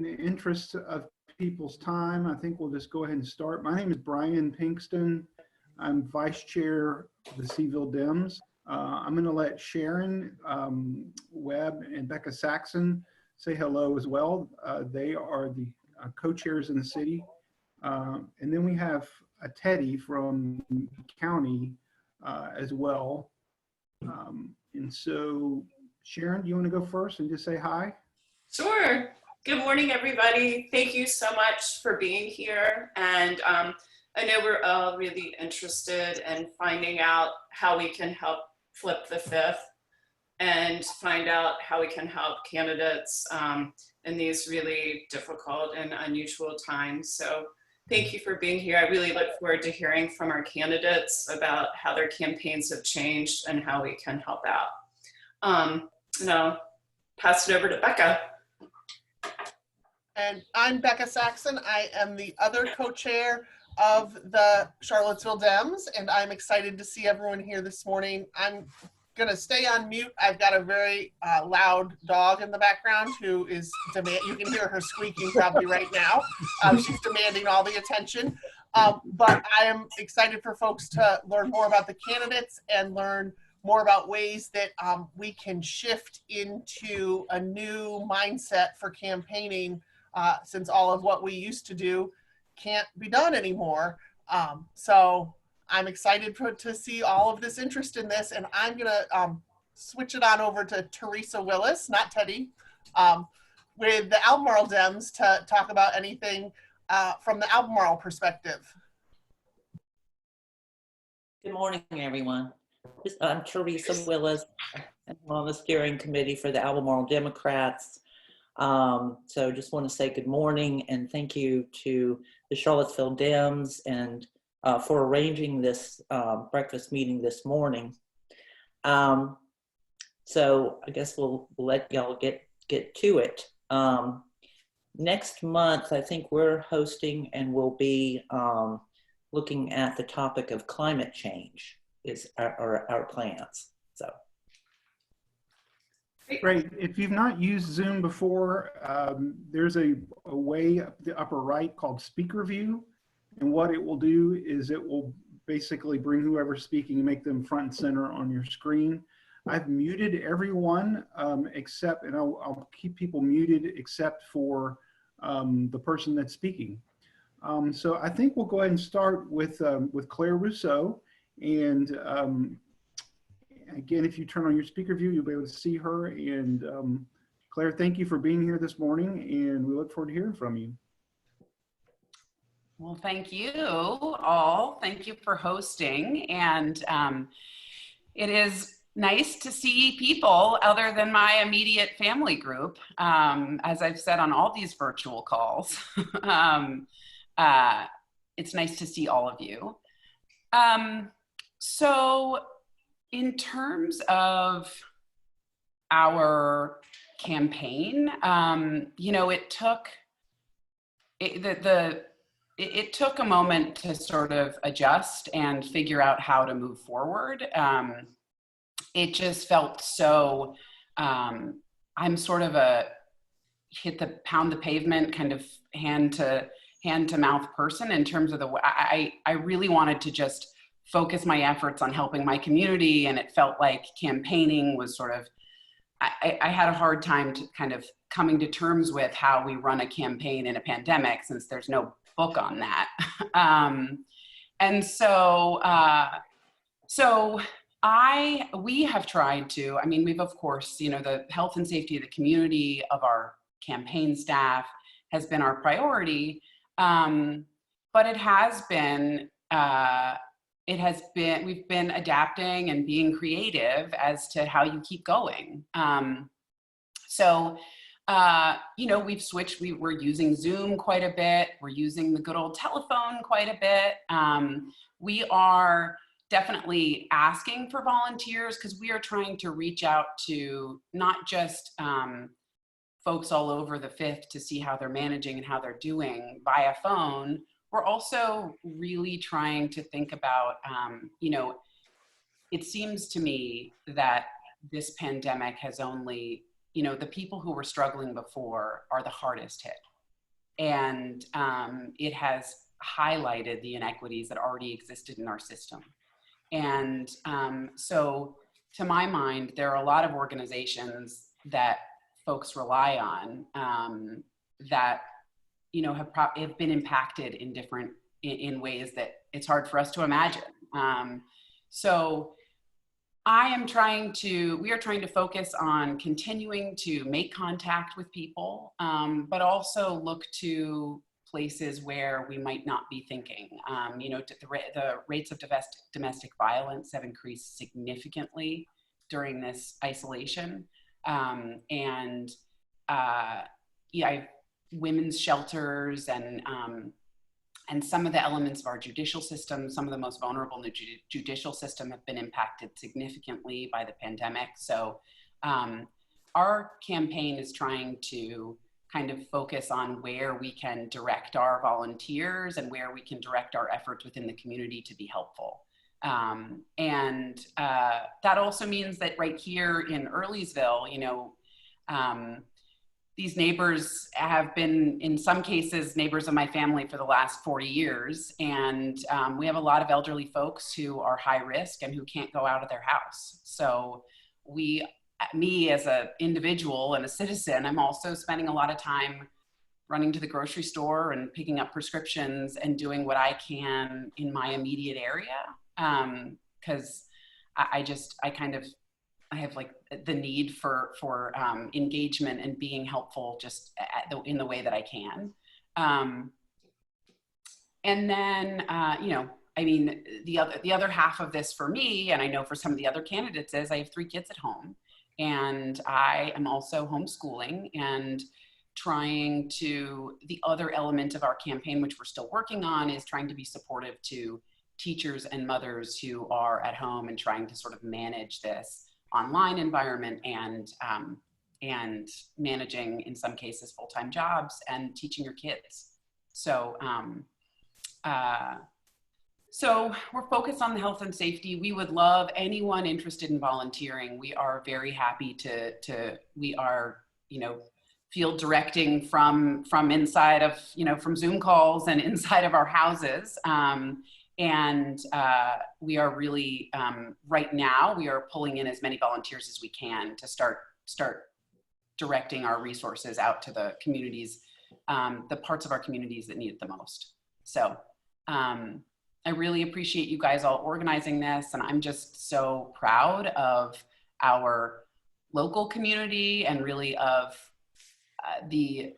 the interest of people's time, I think we'll just go ahead and start. My name is Brian Pinkston. I'm Vice Chair of the Seville Dems. I'm going to let Sharon Webb and Becca Saxon say hello as well. They are the co-chairs in the city. And then we have Teddy from the county as well. And so, Sharon, do you want to go first and just say hi? Sure. Good morning, everybody. Thank you so much for being here. And I know we're all really interested in finding out how we can help flip the fifth and find out how we can help candidates in these really difficult and unusual times. So thank you for being here. I really look forward to hearing from our candidates about how their campaigns have changed and how we can help out. Now, pass it over to Becca. And I'm Becca Saxon. I am the other co-chair of the Charlottesville Dems, and I'm excited to see everyone here this morning. I'm going to stay on mute. I've got a very loud dog in the background who is you can hear her squeaking probably right now. She's demanding all the attention. But I am excited for folks to learn more about the candidates and learn more about ways that we can shift into a new mindset for campaigning since all of what we used to do can't be done anymore. So I'm excited to see all of this interest in this, and I'm gonna switch it on over to Teresa Willis, not Teddy, with the Albemarle Dems to talk about anything from the Albemarle perspective. Good morning, everyone. I'm Teresa Willis. I'm on the steering committee for the Albemarle Democrats. So just want to say good morning and thank you to the Charlottesville Dems and for arranging this breakfast meeting this morning. So I guess we'll let y'all get to it. Next month, I think we're hosting and we'll be looking at the topic of climate change is our plans. So. Great. If you've not used Zoom before, there's a way up the upper right called Speaker View. And what it will do is it will basically bring whoever's speaking and make them front and center on your screen. I've muted everyone except, and I'll keep people muted except for the person that's speaking. So I think we'll go ahead and start with Claire Russo. And again, if you turn on your speaker view, you'll be able to see her. And Claire, thank you for being here this morning, and we look forward to hearing from you. Well, thank you all. Thank you for hosting. And it is nice to see people other than my immediate family group, as I've said on all these virtual calls. It's nice to see all of you. So in terms of our campaign, you know, it took a moment to sort of adjust and figure out how to move forward. It just felt so, I'm sort of a pound the pavement kind of hand to mouth person in terms of I really wanted to just focus my efforts on helping my community, and it felt like campaigning was sort of, I had a hard time to kind of coming to terms with how we run a campaign in a pandemic, since there's no book on that. And so, we have tried to, I mean, we've of course, you know, the health and safety of the community of our campaign staff has been our priority, but it has been, we've been adapting and being creative as to how you keep going. You know, we've switched, we're using Zoom quite a bit. We're using the good old telephone quite a bit. We are definitely asking for volunteers because we are trying to reach out to not just folks all over the Fifth to see how they're managing and how they're doing via phone. We're also really trying to think about, you know, it seems to me that this pandemic has only, you know, the people who were struggling before are the hardest hit. And it has highlighted the inequities that already existed in our system. And so to my mind, there are a lot of organizations that folks rely on that, you know, have been impacted in in ways that it's hard for us to imagine. So we are trying to focus on continuing to make contact with people, but also look to places where we might not be thinking. You know, the rates of domestic violence have increased significantly during this isolation. Women's shelters and some of the elements of our judicial system, some of the most vulnerable in the judicial system have been impacted significantly by the pandemic. So our campaign is trying to kind of focus on where we can direct our volunteers and where we can direct our efforts within the community to be helpful. That also means that right here in Earlysville, you know, these neighbors have been, in some cases, neighbors of my family for the last 40 years. And we have a lot of elderly folks who are high risk and who can't go out of their house. So me as an individual and a citizen, I'm also spending a lot of time running to the grocery store and picking up prescriptions and doing what I can in my immediate area. Because I have like the need for engagement and being helpful just in the way that I can. And then, you know, I mean, the other half of this for me, and I know for some of the other candidates, is I have 3 kids at home, and I am also homeschooling and the other element of our campaign, which we're still working on, is trying to be supportive to teachers and mothers who are at home and trying to sort of manage this online environment and managing, in some cases, full-time jobs and teaching your kids. So, so we're focused on the health and safety. We would love anyone interested in volunteering. We are very happy we are, you know, field directing from inside of, you know, from Zoom calls and inside of our houses. We are really, right now, we are pulling in as many volunteers as we can to start directing our resources out to the communities, the parts of our communities that need it the most. So I really appreciate you guys all organizing this, and I'm just so proud of our local community and really of the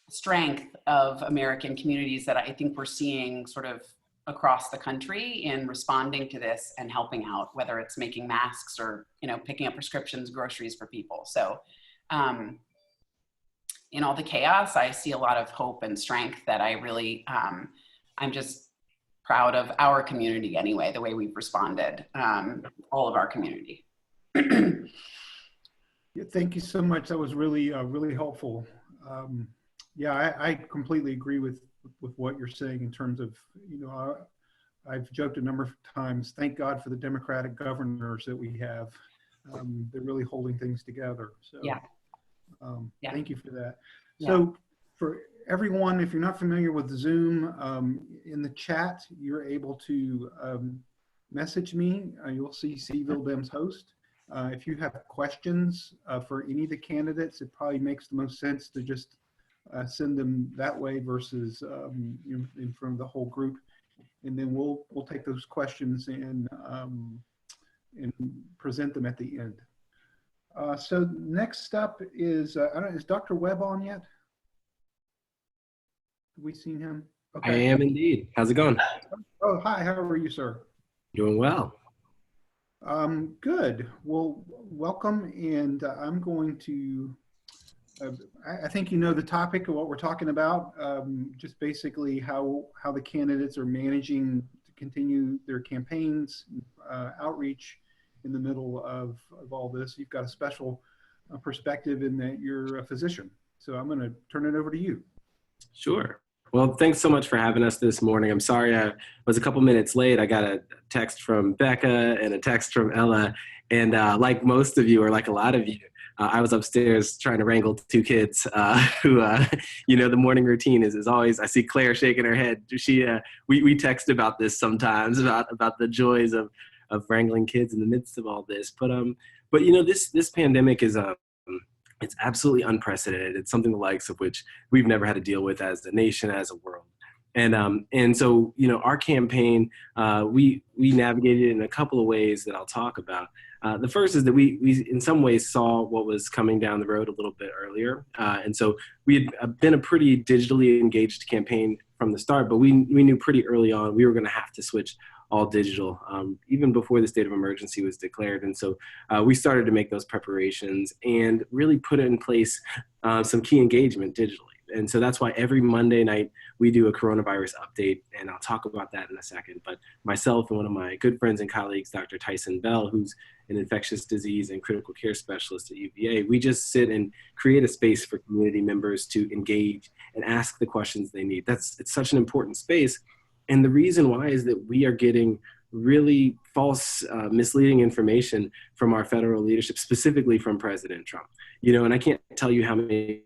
strength of American communities that I think we're seeing sort of across the country in responding to this and helping out, whether it's making masks or, you know, picking up prescriptions, groceries for people. So in all the chaos, I see a lot of hope and strength that I really, I'm just proud of our community anyway, the way we've responded, all of our community. Yeah, thank you so much. That was really, really helpful. Yeah, I completely agree with what you're saying in terms of, you know, I've joked a number of times, thank God for the Democratic governors that we have. They're really holding things together. So yeah. Thank you for that. Yeah. So for everyone, if you're not familiar with Zoom, in the chat, you're able to message me. You'll see Seville Dems host. If you have questions for any of the candidates, it probably makes the most sense to just send them that way versus you know, in front of the whole group, and then we'll take those questions and present them at the end. So next up is I don't know, is Dr. Webb on yet? Have we seen him? Okay. I am indeed. How's it going? Oh, hi. How are you, sir? Doing well. Good. Well, welcome, and I'm going to. I think you know the topic of what we're talking about. Just basically how the candidates are managing to continue their campaigns, outreach in the middle of all this. You've got a special perspective in that you're a physician. So I'm going to turn it over to you. Sure. Well, thanks so much for having us this morning. I'm sorry I was a couple minutes late. I got a text from Becca and a text from Ella. And like most of you, or like a lot of you, I was upstairs trying to wrangle two kids who, the morning routine is always, I see Claire shaking her head. We text about this sometimes, about the joys of wrangling kids in the midst of all this. But this pandemic is, it's absolutely unprecedented. It's something the likes of which we've never had to deal with as a nation, as a world. And so, our campaign, we navigated it in a couple of ways that I'll talk about. The first is that we in some ways saw what was coming down the road a little bit earlier. And so we had been a pretty digitally engaged campaign from the start, but we knew pretty early on we were going to have to switch all digital, even before the state of emergency was declared. And so we started to make those preparations and really put in place some key engagement digitally. And so that's why every Monday night we do a coronavirus update, and I'll talk about that in a second. But myself and one of my good friends and colleagues, Dr. Tyson Bell, who's an infectious disease and critical care specialist at UVA, we just sit and create a space for community members to engage and ask the questions they need. It's such an important space. And the reason why is that we are getting really false, misleading information from our federal leadership, specifically from President Trump. And I can't tell you how many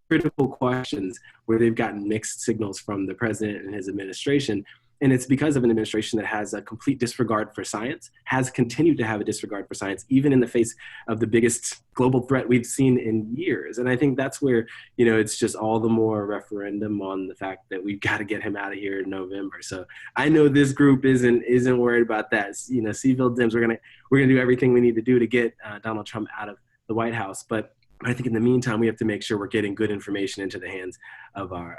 critical questions where they've gotten mixed signals from the president and his administration. And it's because of an administration that has a complete disregard for science, has continued to have a disregard for science, even in the face of the biggest global threat we've seen in years. And I think that's where, it's just all the more a referendum on the fact that we've got to get him out of here in November. So I know this group isn't worried about that. Seville Dems, we're gonna do everything we need to do to get Donald Trump out of the White House. But I think in the meantime, we have to make sure we're getting good information into the hands of our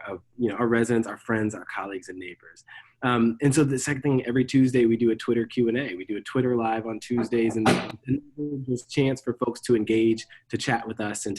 residents, our friends, our colleagues, and neighbors. And so the second thing, every Tuesday we do a Twitter Q&A. We do a Twitter Live on Tuesdays, and there's a chance for folks to engage, to chat with us, and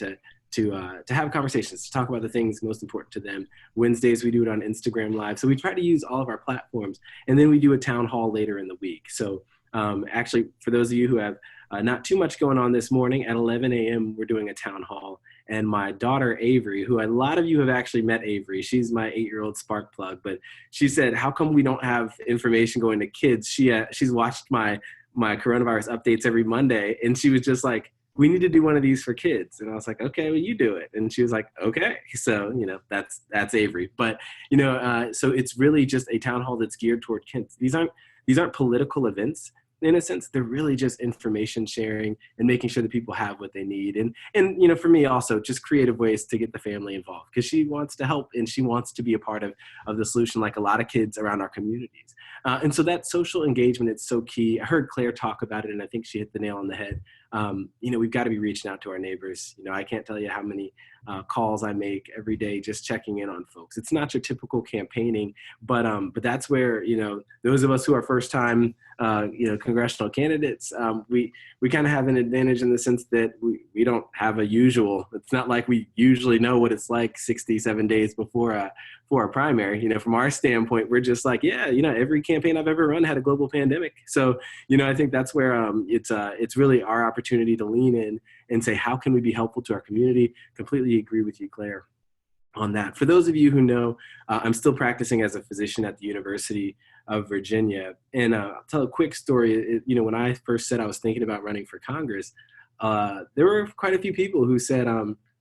to have conversations, to talk about the things most important to them. Wednesdays we do it on Instagram Live. So we try to use all of our platforms, and then we do a town hall later in the week. So actually, for those of you who have not too much going on this morning, at 11 a.m. we're doing a town hall, and my daughter Avery, who a lot of you have actually met Avery, she's my 8-year-old spark plug, but she said, how come we don't have information going to kids? She's watched my coronavirus updates every Monday, and she was just like, we need to do one of these for kids. And I was like, okay, well, you do it. And she was like, okay. So, that's Avery. But, so it's really just a town hall that's geared toward kids. These aren't political events. In a sense, they're really just information sharing and making sure that people have what they need. And for me also, just creative ways to get the family involved, because she wants to help and she wants to be a part of the solution, like a lot of kids around our communities. And so that social engagement, it's so key. I heard Claire talk about it, and I think she hit the nail on the head. We've got to be reaching out to our neighbors. I can't tell you how many calls I make every day just checking in on folks. It's not your typical campaigning, but that's where, those of us who are first time, congressional candidates, we kind of have an advantage in the sense that we don't have a usual, it's not like we usually know what it's like 67 days before a primary. From our standpoint, we're just like, every campaign I've ever run had a global pandemic. So, I think that's where it's really our opportunity to lean in and say, how can we be helpful to our community? Completely agree with you, Claire, on that. For those of you who know, I'm still practicing as a physician at the University of Virginia. And I'll tell a quick story. When I first said I was thinking about running for Congress, there were quite a few people who said,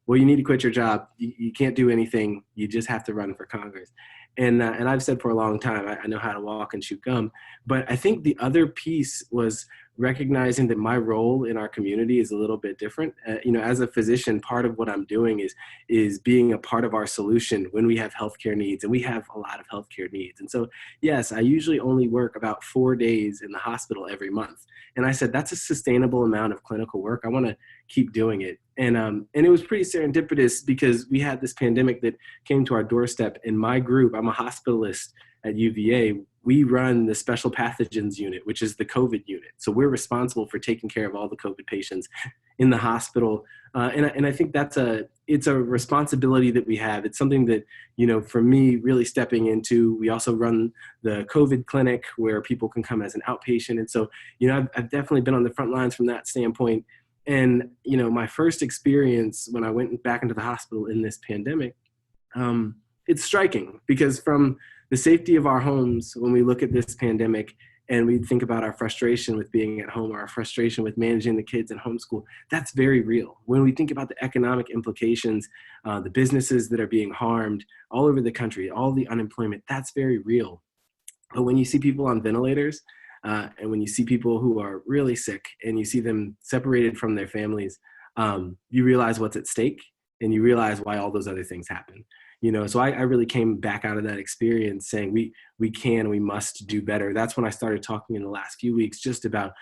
well, you need to quit your job. You can't do anything. You just have to run for Congress. And I've said for a long time, I know how to walk and chew gum. But I think the other piece was recognizing that my role in our community is a little bit different. As a physician, part of what I'm doing is being a part of our solution when we have healthcare needs, and we have a lot of healthcare needs. And so, yes, I usually only work about 4 days in the hospital every month. And I said, that's a sustainable amount of clinical work. I want to keep doing it. And it was pretty serendipitous because we had this pandemic that came to our doorstep. In my group, I'm a hospitalist at UVA. We run the special pathogens unit, which is the COVID unit. So we're responsible for taking care of all the COVID patients in the hospital. And I think it's a responsibility that we have. It's something that, for me, really stepping into. We also run the COVID clinic where people can come as an outpatient. And so, I've definitely been on the front lines from that standpoint. And, my first experience when I went back into the hospital in this pandemic, it's striking because from the safety of our homes, when we look at this pandemic, and we think about our frustration with being at home or our frustration with managing the kids in homeschool, that's very real. When we think about the economic implications, the businesses that are being harmed all over the country, all the unemployment, that's very real. But when you see people on ventilators, and when you see people who are really sick and you see them separated from their families, you realize what's at stake, and you realize why all those other things happen. So I really came back out of that experience saying we must do better. That's when I started talking in the last few weeks just about,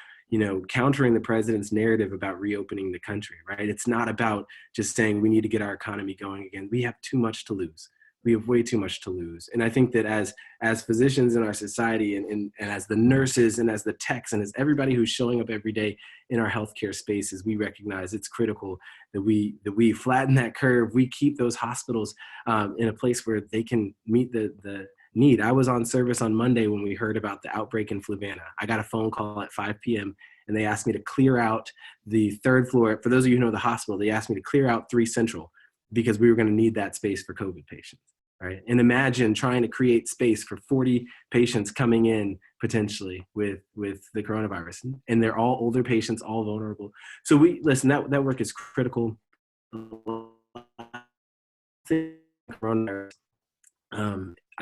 countering the president's narrative about reopening the country, right? It's not about just saying we need to get our economy going again. We have too much to lose. We have way too much to lose. And I think that as physicians in our society and as the nurses and as the techs and as everybody who's showing up every day in our healthcare spaces, we recognize it's critical that we flatten that curve. We keep those hospitals in a place where they can meet the need. I was on service on Monday when we heard about the outbreak in Fluvanna. I got a phone call at 5 p.m. and they asked me to clear out the 3rd floor. For those of you who know the hospital, they asked me to clear out 3 Central because we were going to need that space for COVID patients. Right? And imagine trying to create space for 40 patients coming in potentially with the coronavirus. And they're all older patients, all vulnerable. So that work is critical. I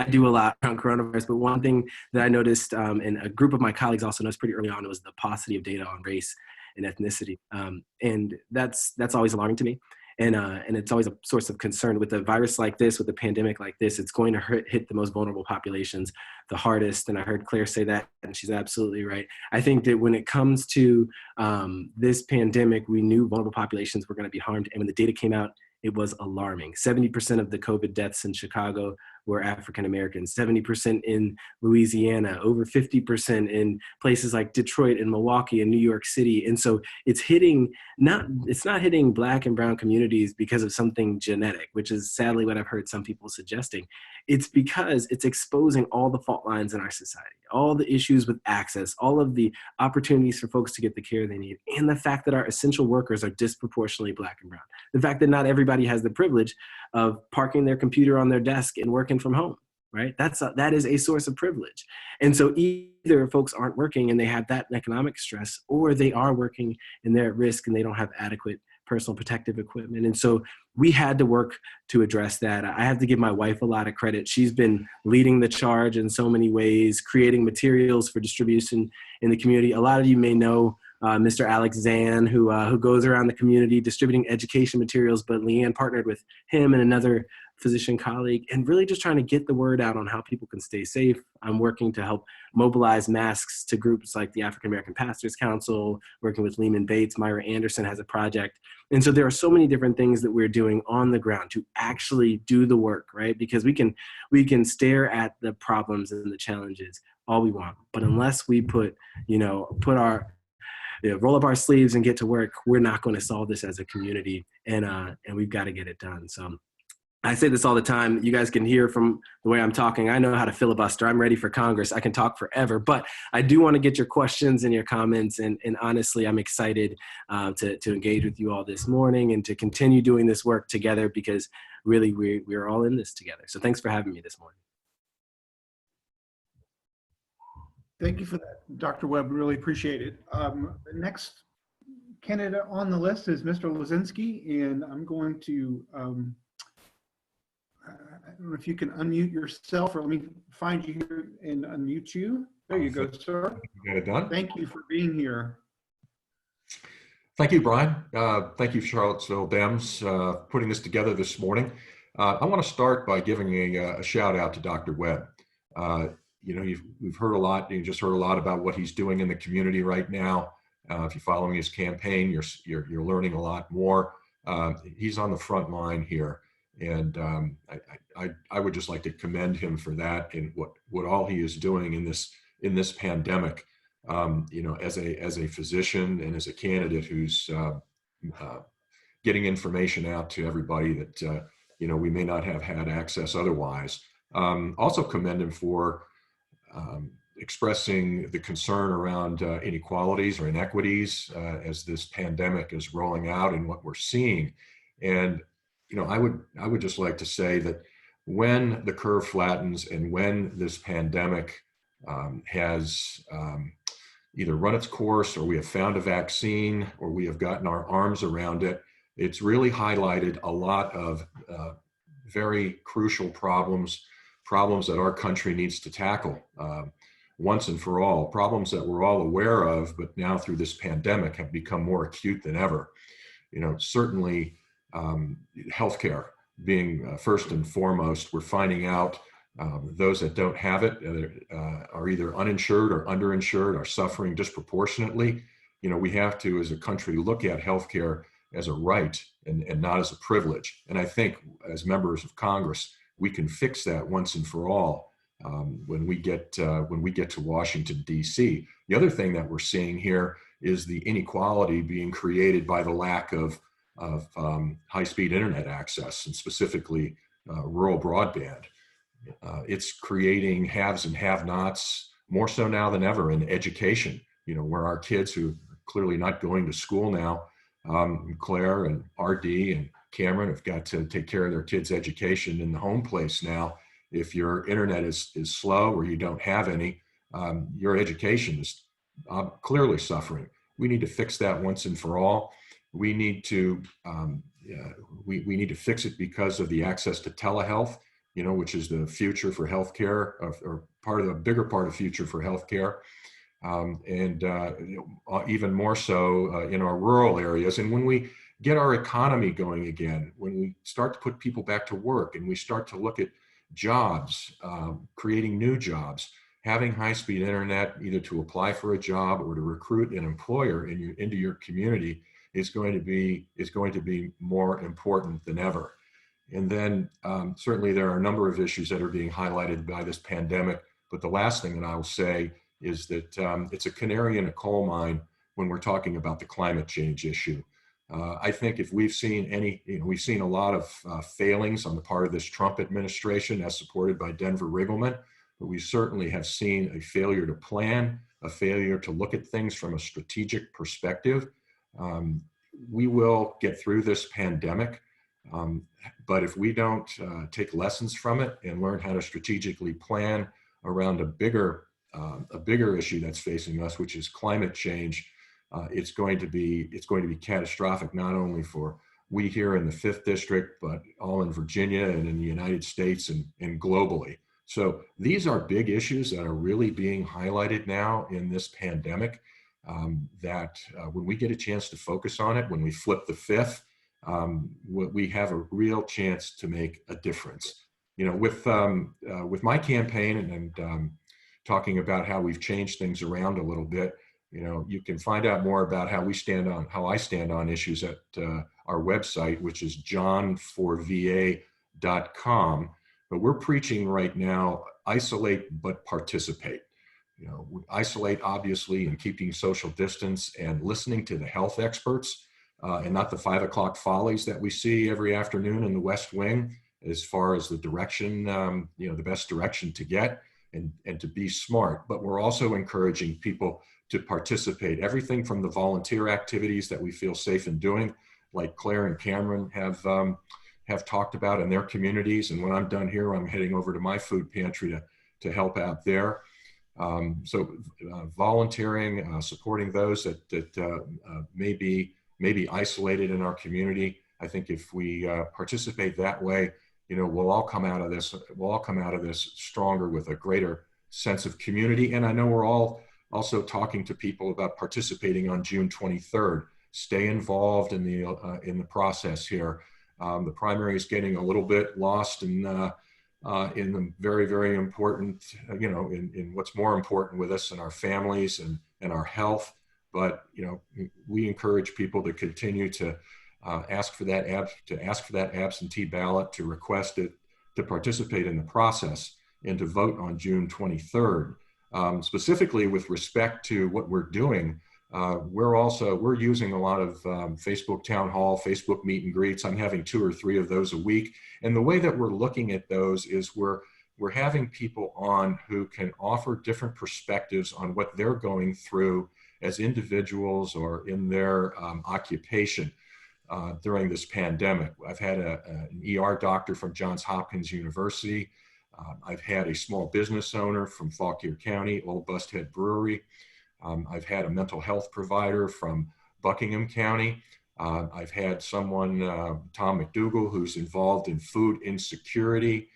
do a lot around coronavirus, but one thing that I noticed, and a group of my colleagues also noticed pretty early on, was the paucity of data on race and ethnicity. And that's always alarming to me. And it's always a source of concern with a virus like this, with a pandemic like this. It's going to hit the most vulnerable populations the hardest. And I heard Claire say that, and she's absolutely right. I think that when it comes to this pandemic, we knew vulnerable populations were going to be harmed. And when the data came out, it was alarming. 70% of the COVID deaths in Chicago were African Americans, 70% in Louisiana, over 50% in places like Detroit and Milwaukee and New York City. And so it's not hitting Black and brown communities because of something genetic, which is sadly what I've heard some people suggesting. It's because it's exposing all the fault lines in our society, all the issues with access, all of the opportunities for folks to get the care they need, and the fact that our essential workers are disproportionately Black and brown. The fact that not everybody has the privilege of parking their computer on their desk and working from home, right? That is a source of privilege. And so either folks aren't working and they have that economic stress, or they are working and they're at risk and they don't have adequate personal protective equipment. And so we had to work to address that. I have to give my wife a lot of credit. She's been leading the charge in so many ways, creating materials for distribution in the community. A lot of you may know Mr. Alex Zan, who goes around the community distributing education materials, but Leanne partnered with him and another physician colleague, and really just trying to get the word out on how people can stay safe. I'm working to help mobilize masks to groups like the African American Pastors Council, working with Lehman Bates. Myra Anderson has a project. And so there are so many different things that we're doing on the ground to actually do the work, right? Because we can stare at the problems and the challenges all we want, but unless we roll up our sleeves and get to work, we're not going to solve this as a community, and we've got to get it done. So I say this all the time. You guys can hear from the way I'm talking. I know how to filibuster. I'm ready for Congress. I can talk forever, but I do want to get your questions and your comments. And honestly, I'm excited to engage with you all this morning and to continue doing this work together, because really we're all in this together. So thanks for having me this morning. Thank you for that, Dr. Webb. Really appreciate it. The next candidate on the list is Mr. Lozinski, and I'm going to, I don't know if you can unmute yourself, or let me find you here and unmute you. There you go, sir. You got it done. Thank you for being here. Thank you, Brian. Thank you, Charlottesville Dems, putting this together this morning. I want to start by giving a shout out to Dr. Webb. We've heard a lot. You just heard a lot about what he's doing in the community right now. If you're following his campaign, you're learning a lot more. He's on the front line here, and I would just like to commend him for that and what all he is doing in this pandemic. As a physician and as a candidate who's getting information out to everybody that we may not have had access otherwise. Also commend him for expressing the concern around inequalities or inequities as this pandemic is rolling out and what we're seeing. And I would just like to say that when the curve flattens and when this pandemic has either run its course, or we have found a vaccine, or we have gotten our arms around it. It's really highlighted a lot of very crucial problems that our country needs to tackle once and for all, problems that we're all aware of, but now through this pandemic have become more acute than ever. Certainly healthcare being first and foremost. We're finding out those that don't have it are either uninsured or underinsured, are suffering disproportionately. We have to, as a country, look at healthcare as a right and not as a privilege. And I think as members of Congress, we can fix that once and for all when we get to Washington, D.C. The other thing that we're seeing here is the inequality being created by the lack of high-speed internet access, and specifically rural broadband. It's creating haves and have-nots more so now than ever in education, where our kids who are clearly not going to school now, Claire and RD and Cameron have got to take care of their kids' education in the home place now. If your internet is slow or you don't have any, your education is clearly suffering. We need to fix that once and for all. We need to we need to fix it because of the access to telehealth, which is the future for healthcare, or part of the bigger part of future for healthcare, and even more so in our rural areas. And when we get our economy going again, when we start to put people back to work, and we start to look at jobs, creating new jobs, having high-speed internet either to apply for a job or to recruit an employer into your community is going to be more important than ever. And then certainly there are a number of issues that are being highlighted by this pandemic. But the last thing that I will say is that it's a canary in a coal mine when we're talking about the climate change issue. I think if we've seen we've seen a lot of failings on the part of this Trump administration as supported by Denver Riggleman, but we certainly have seen a failure to plan, a failure to look at things from a strategic perspective. We will get through this pandemic, but if we don't take lessons from it and learn how to strategically plan around a bigger issue that's facing us, which is climate change, it's going to be catastrophic, not only for we here in the 5th District, but all in Virginia and in the United States and globally. So these are big issues that are really being highlighted now in this pandemic, that when we get a chance to focus on it, when we flip the fifth, we have a real chance to make a difference. With my campaign and talking about how we've changed things around a little bit, you can find out more about how I stand on issues at our website, which is johnforva.com. But we're preaching right now, isolate but participate. We isolate, obviously, in keeping social distance and listening to the health experts, and not the 5 o'clock follies that we see every afternoon in the West Wing, as far as the direction, the best direction to get and to be smart. But we're also encouraging people to participate. Everything from the volunteer activities that we feel safe in doing, like Claire and Cameron have talked about in their communities. And when I'm done here, I'm heading over to my food pantry to help out there. So volunteering, supporting those that may be isolated in our community. I think if we participate that way, we'll all come out of this stronger with a greater sense of community. And I know we're all also talking to people about participating on June 23rd. Stay involved in the process here. The primary is getting a little bit lost in the very, very important, in what's more important with us and our families and our health. But we encourage people to continue to ask for that absentee ballot, to request it, to participate in the process, and to vote on June 23rd. Specifically with respect to what we're doing, we're using a lot of Facebook town hall, Facebook meet and greets. I'm having 2 or 3 of those a week. And the way that we're looking at those is we're having people on who can offer different perspectives on what they're going through as individuals or in their occupation during this pandemic. I've had an ER doctor from Johns Hopkins University. I've had a small business owner from Fauquier County, Old Busthead Brewery. I've had a mental health provider from Buckingham County. I've had someone, Tom McDougall, who's involved in food insecurity.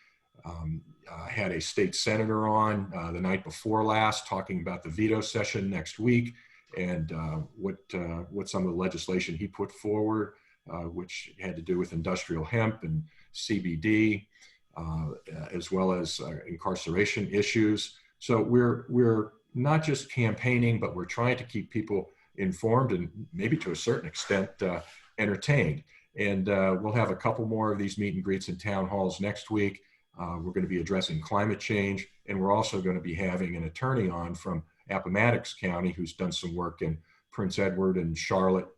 Had a state senator on the night before last talking about the veto session next week and what some of the legislation he put forward, which had to do with industrial hemp and CBD, as well as incarceration issues. So we're not just campaigning, but we're trying to keep people informed and maybe to a certain extent entertained. And we'll have a couple more of these meet and greets in town halls next week. We're going to be addressing climate change, and we're also going to be having an attorney on from Appomattox County who's done some work in Prince Edward and Charlotte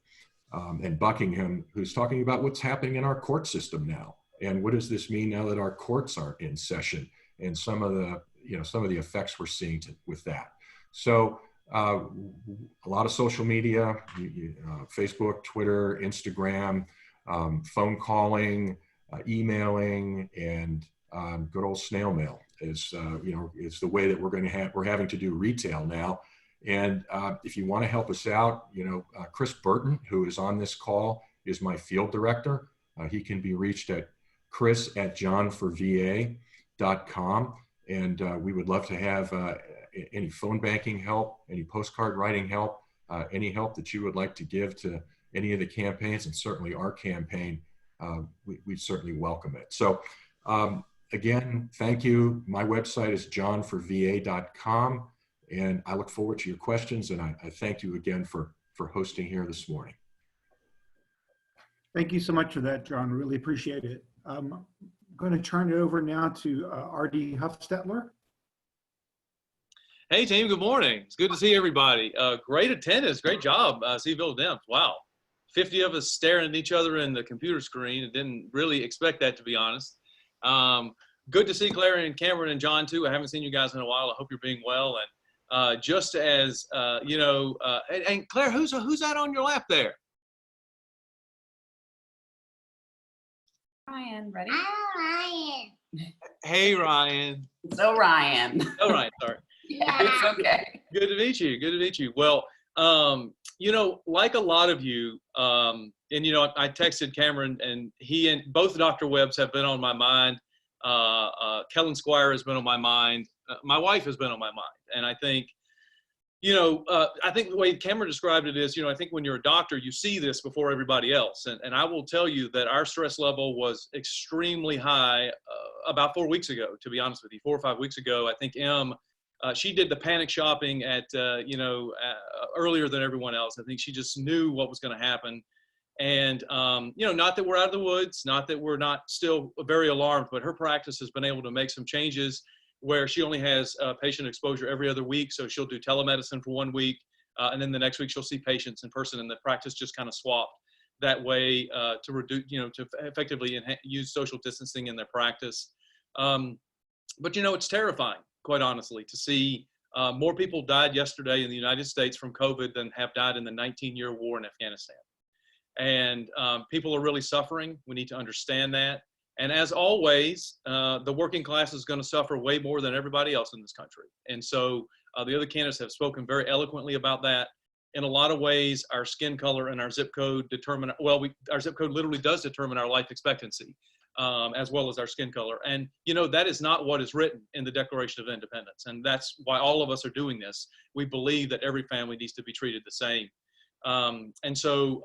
and Buckingham, who's talking about what's happening in our court system now. And what does this mean now that our courts are in session, and some of the effects we're seeing with that. So a lot of social media, Facebook, Twitter, Instagram, phone calling, emailing, and good old snail mail is is the way that we're having to do retail now. And if you want to help us out, Chris Burton, who is on this call, is my field director. He can be reached at chris@johnforva.com. And we would love to have any phone banking help, any postcard writing help, any help that you would like to give to any of the campaigns, and certainly our campaign, we certainly welcome it. So again, thank you. My website is johnforva.com, and I look forward to your questions, and I thank you again for hosting here this morning. Thank you so much for that, John. Really appreciate it. I'm going to turn it over now to R.D. Huffstetler. Hey team, good morning. It's good to see everybody. Great attendance, great job, Seville Dems. Wow, 50 of us staring at each other in the computer screen. I didn't really expect that, to be honest. Good to see Claire and Cameron and John too. I haven't seen you guys in a while. I hope you're being well. And just as and Claire, who's that on your lap there? Ryan, ready? Ryan. Hey Ryan. So Ryan. Oh Ryan, sorry. Yeah, it's okay. Good to meet you. Good to meet you. Well, like a lot of you, and I texted Cameron, and he and both Dr. Webbs have been on my mind. Kellen Squire has been on my mind. My wife has been on my mind, and I think, I think the way Cameron described it is, I think when you're a doctor, you see this before everybody else, and I will tell you that our stress level was extremely high about 4 weeks ago. To be honest with you, 4 or 5 weeks ago, I think she did the panic shopping at, earlier than everyone else. I think she just knew what was going to happen. And, not that we're out of the woods, not that we're not still very alarmed, but her practice has been able to make some changes where she only has patient exposure every other week. So she'll do telemedicine for 1 week. And then the next week she'll see patients in person, and the practice just kind of swapped that way to reduce, to effectively use social distancing in their practice. But, it's terrifying, quite honestly, to see more people died yesterday in the United States from COVID than have died in the 19-year war in Afghanistan. And people are really suffering. We need to understand that. And as always, the working class is going to suffer way more than everybody else in this country. And so the other candidates have spoken very eloquently about that. In a lot of ways, our skin color and our zip code determine, our zip code literally does determine our life expectancy, as well as our skin color. And, that is not what is written in the Declaration of Independence. And that's why all of us are doing this. We believe that every family needs to be treated the same. And so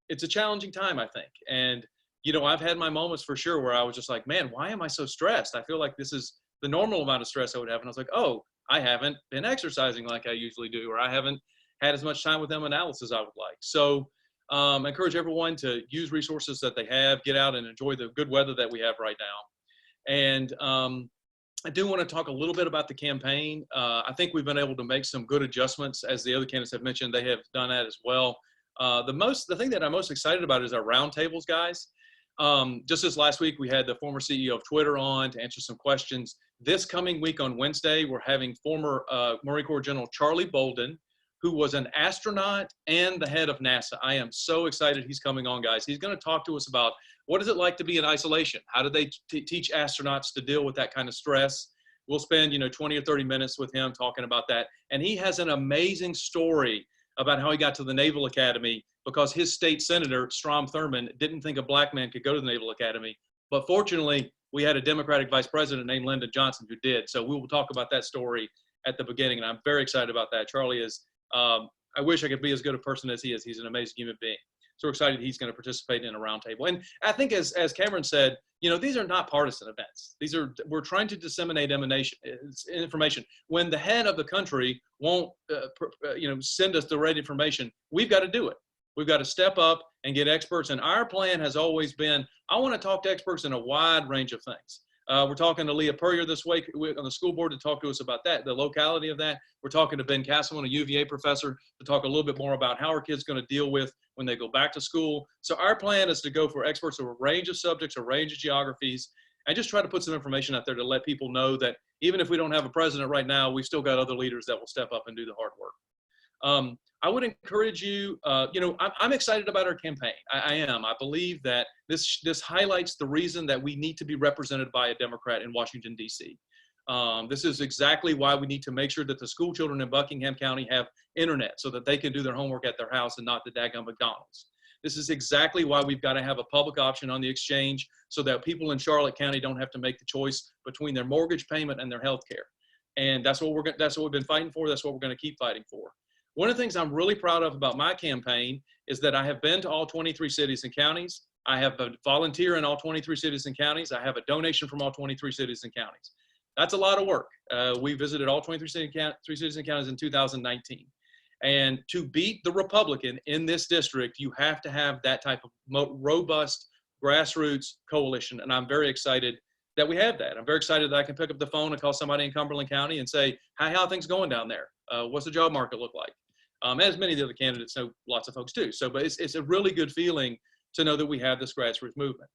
it's a challenging time, I think. And, I've had my moments for sure where I was just like, man, why am I so stressed? I feel like this is the normal amount of stress I would have. And I was like, oh, I haven't been exercising like I usually do, or I haven't had as much time with them analysis as I would like. So I encourage everyone to use resources that they have, get out and enjoy the good weather that we have right now. And I do want to talk a little bit about the campaign. I think we've been able to make some good adjustments. As the other candidates have mentioned, they have done that as well. The thing that I'm most excited about is our roundtables, guys. Just this last week, we had the former CEO of Twitter on to answer some questions. This coming week on Wednesday, we're having former Marine Corps General Charlie Bolden, who was an astronaut and the head of NASA. I am so excited he's coming on, guys. He's going to talk to us about what is it like to be in isolation? How do they teach astronauts to deal with that kind of stress? We'll spend, 20 or 30 minutes with him talking about that. And he has an amazing story about how he got to the Naval Academy because his state senator, Strom Thurmond, didn't think a black man could go to the Naval Academy. But fortunately, we had a Democratic vice president named Lyndon Johnson who did. So we will talk about that story at the beginning. And I'm very excited about that. Charlie is, I wish I could be as good a person as he is. He's an amazing human being. So we're excited he's going to participate in a roundtable. And I think as Cameron said, these are not partisan events. We're trying to disseminate information. When the head of the country won't, send us the right information, we've got to do it. We've got to step up and get experts. And our plan has always been, I want to talk to experts in a wide range of things. We're talking to Leah Purrier this week on the school board to talk to us about that, the locality of that. We're talking to Ben Castleman, a UVA professor, to talk a little bit more about how our kids going to deal with when they go back to school. So our plan is to go for experts of a range of subjects, a range of geographies, and just try to put some information out there to let people know that even if we don't have a president right now, we've still got other leaders that will step up and do the hard work. I would encourage you, I'm excited about our campaign. I am. I believe that this highlights the reason that we need to be represented by a Democrat in Washington, D.C. This is exactly why we need to make sure that the school children in Buckingham County have internet so that they can do their homework at their house and not the daggone McDonald's. This is exactly why we've got to have a public option on the exchange so that people in Charlotte County don't have to make the choice between their mortgage payment and their health care. And that's what we've been fighting for. That's what we're going to keep fighting for. One of the things I'm really proud of about my campaign is that I have been to all 23 cities and counties. I have a volunteer in all 23 cities and counties. I have a donation from all 23 cities and counties. That's a lot of work. We visited all 23 cities and counties in 2019. And to beat the Republican in this district, you have to have that type of robust grassroots coalition. And I'm very excited that we have that. I'm very excited that I can pick up the phone and call somebody in Cumberland County and say, hi, how are things going down there? What's the job market look like? As many of the other candidates know, lots of folks do. So, but it's a really good feeling to know that we have this grassroots movement.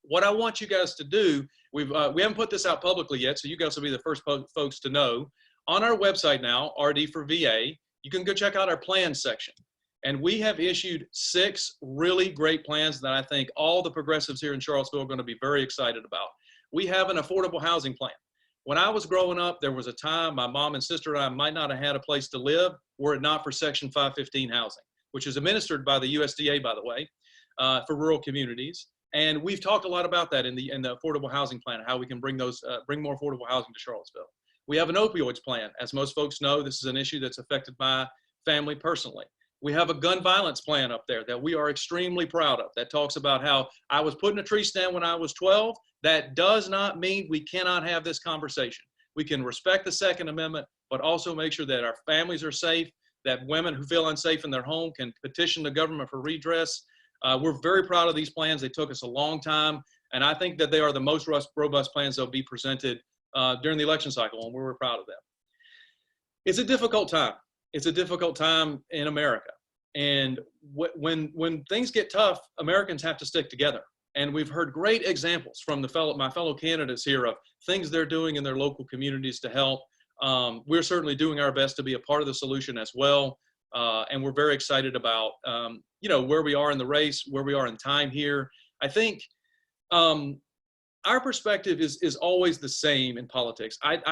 What I want you guys to do, we haven't put this out publicly yet, so you guys will be the first folks to know. On our website now, RD for VA, you can go check out our plans section. And we have issued 6 really great plans that I think all the progressives here in Charlottesville are going to be very excited about. We have an affordable housing plan. When I was growing up, there was a time my mom and sister and I might not have had a place to live were it not for Section 515 housing, which is administered by the USDA, by the way, for rural communities. And we've talked a lot about that in the affordable housing plan, how we can bring more affordable housing to Charlottesville. We have an opioids plan. As most folks know, this is an issue that's affected my family personally. We have a gun violence plan up there that we are extremely proud of that talks about how I was put in a tree stand when I was 12. That does not mean we cannot have this conversation. We can respect the Second Amendment, but also make sure that our families are safe, that women who feel unsafe in their home can petition the government for redress. We're very proud of these plans. They took us a long time, and I think that they are the most robust plans that will be presented during the election cycle, and we're proud of them. It's a difficult time. It's a difficult time in America. And when things get tough, Americans have to stick together. And we've heard great examples from my fellow candidates here of things they're doing in their local communities to help. We're certainly doing our best to be a part of the solution as well. And we're very excited about, where we are in the race, where we are in time here. I think our perspective is always the same in politics. I'm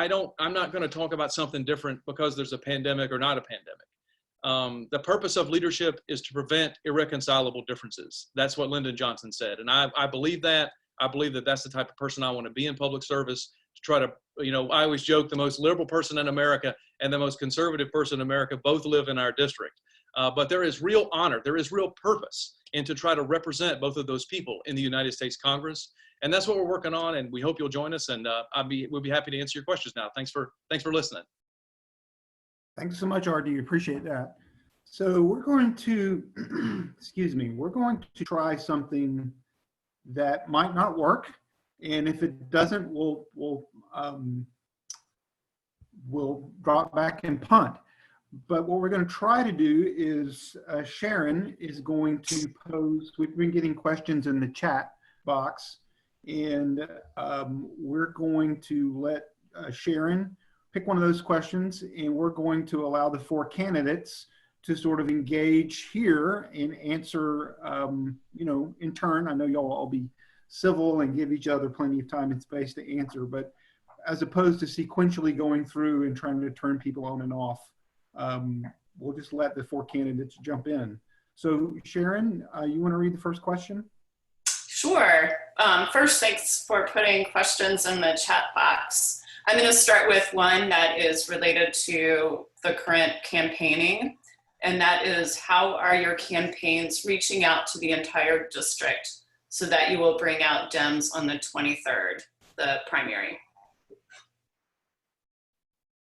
not going to talk about something different because there's a pandemic or not a pandemic. The purpose of leadership is to prevent irreconcilable differences. That's what Lyndon Johnson said. And I believe that. I believe that that's the type of person I want to be in public service, to try to, I always joke the most liberal person in America and the most conservative person in America both live in our district. But there is real honor, there is real purpose in to try to represent both of those people in the United States Congress. And that's what we're working on. And we hope you'll join us. And we'll be happy to answer your questions now. Thanks for listening. Thanks so much, RD. Appreciate that. So we're going to, we're going to try something that might not work. And if it doesn't, we'll drop back and punt. But what we're going to try to do is Sharon is going to pose, we've been getting questions in the chat box, and we're going to let Sharon pick one of those questions, and we're going to allow the 4 candidates to sort of engage here and answer, in turn. I know y'all all be civil and give each other plenty of time and space to answer, but as opposed to sequentially going through and trying to turn people on and off, we'll just let the 4 candidates jump in. So Sharon, you want to read the first question? Sure. First, thanks for putting questions in the chat box. I'm going to start with one that is related to the current campaigning, and that is, how are your campaigns reaching out to the entire district so that you will bring out Dems on the 23rd, the primary?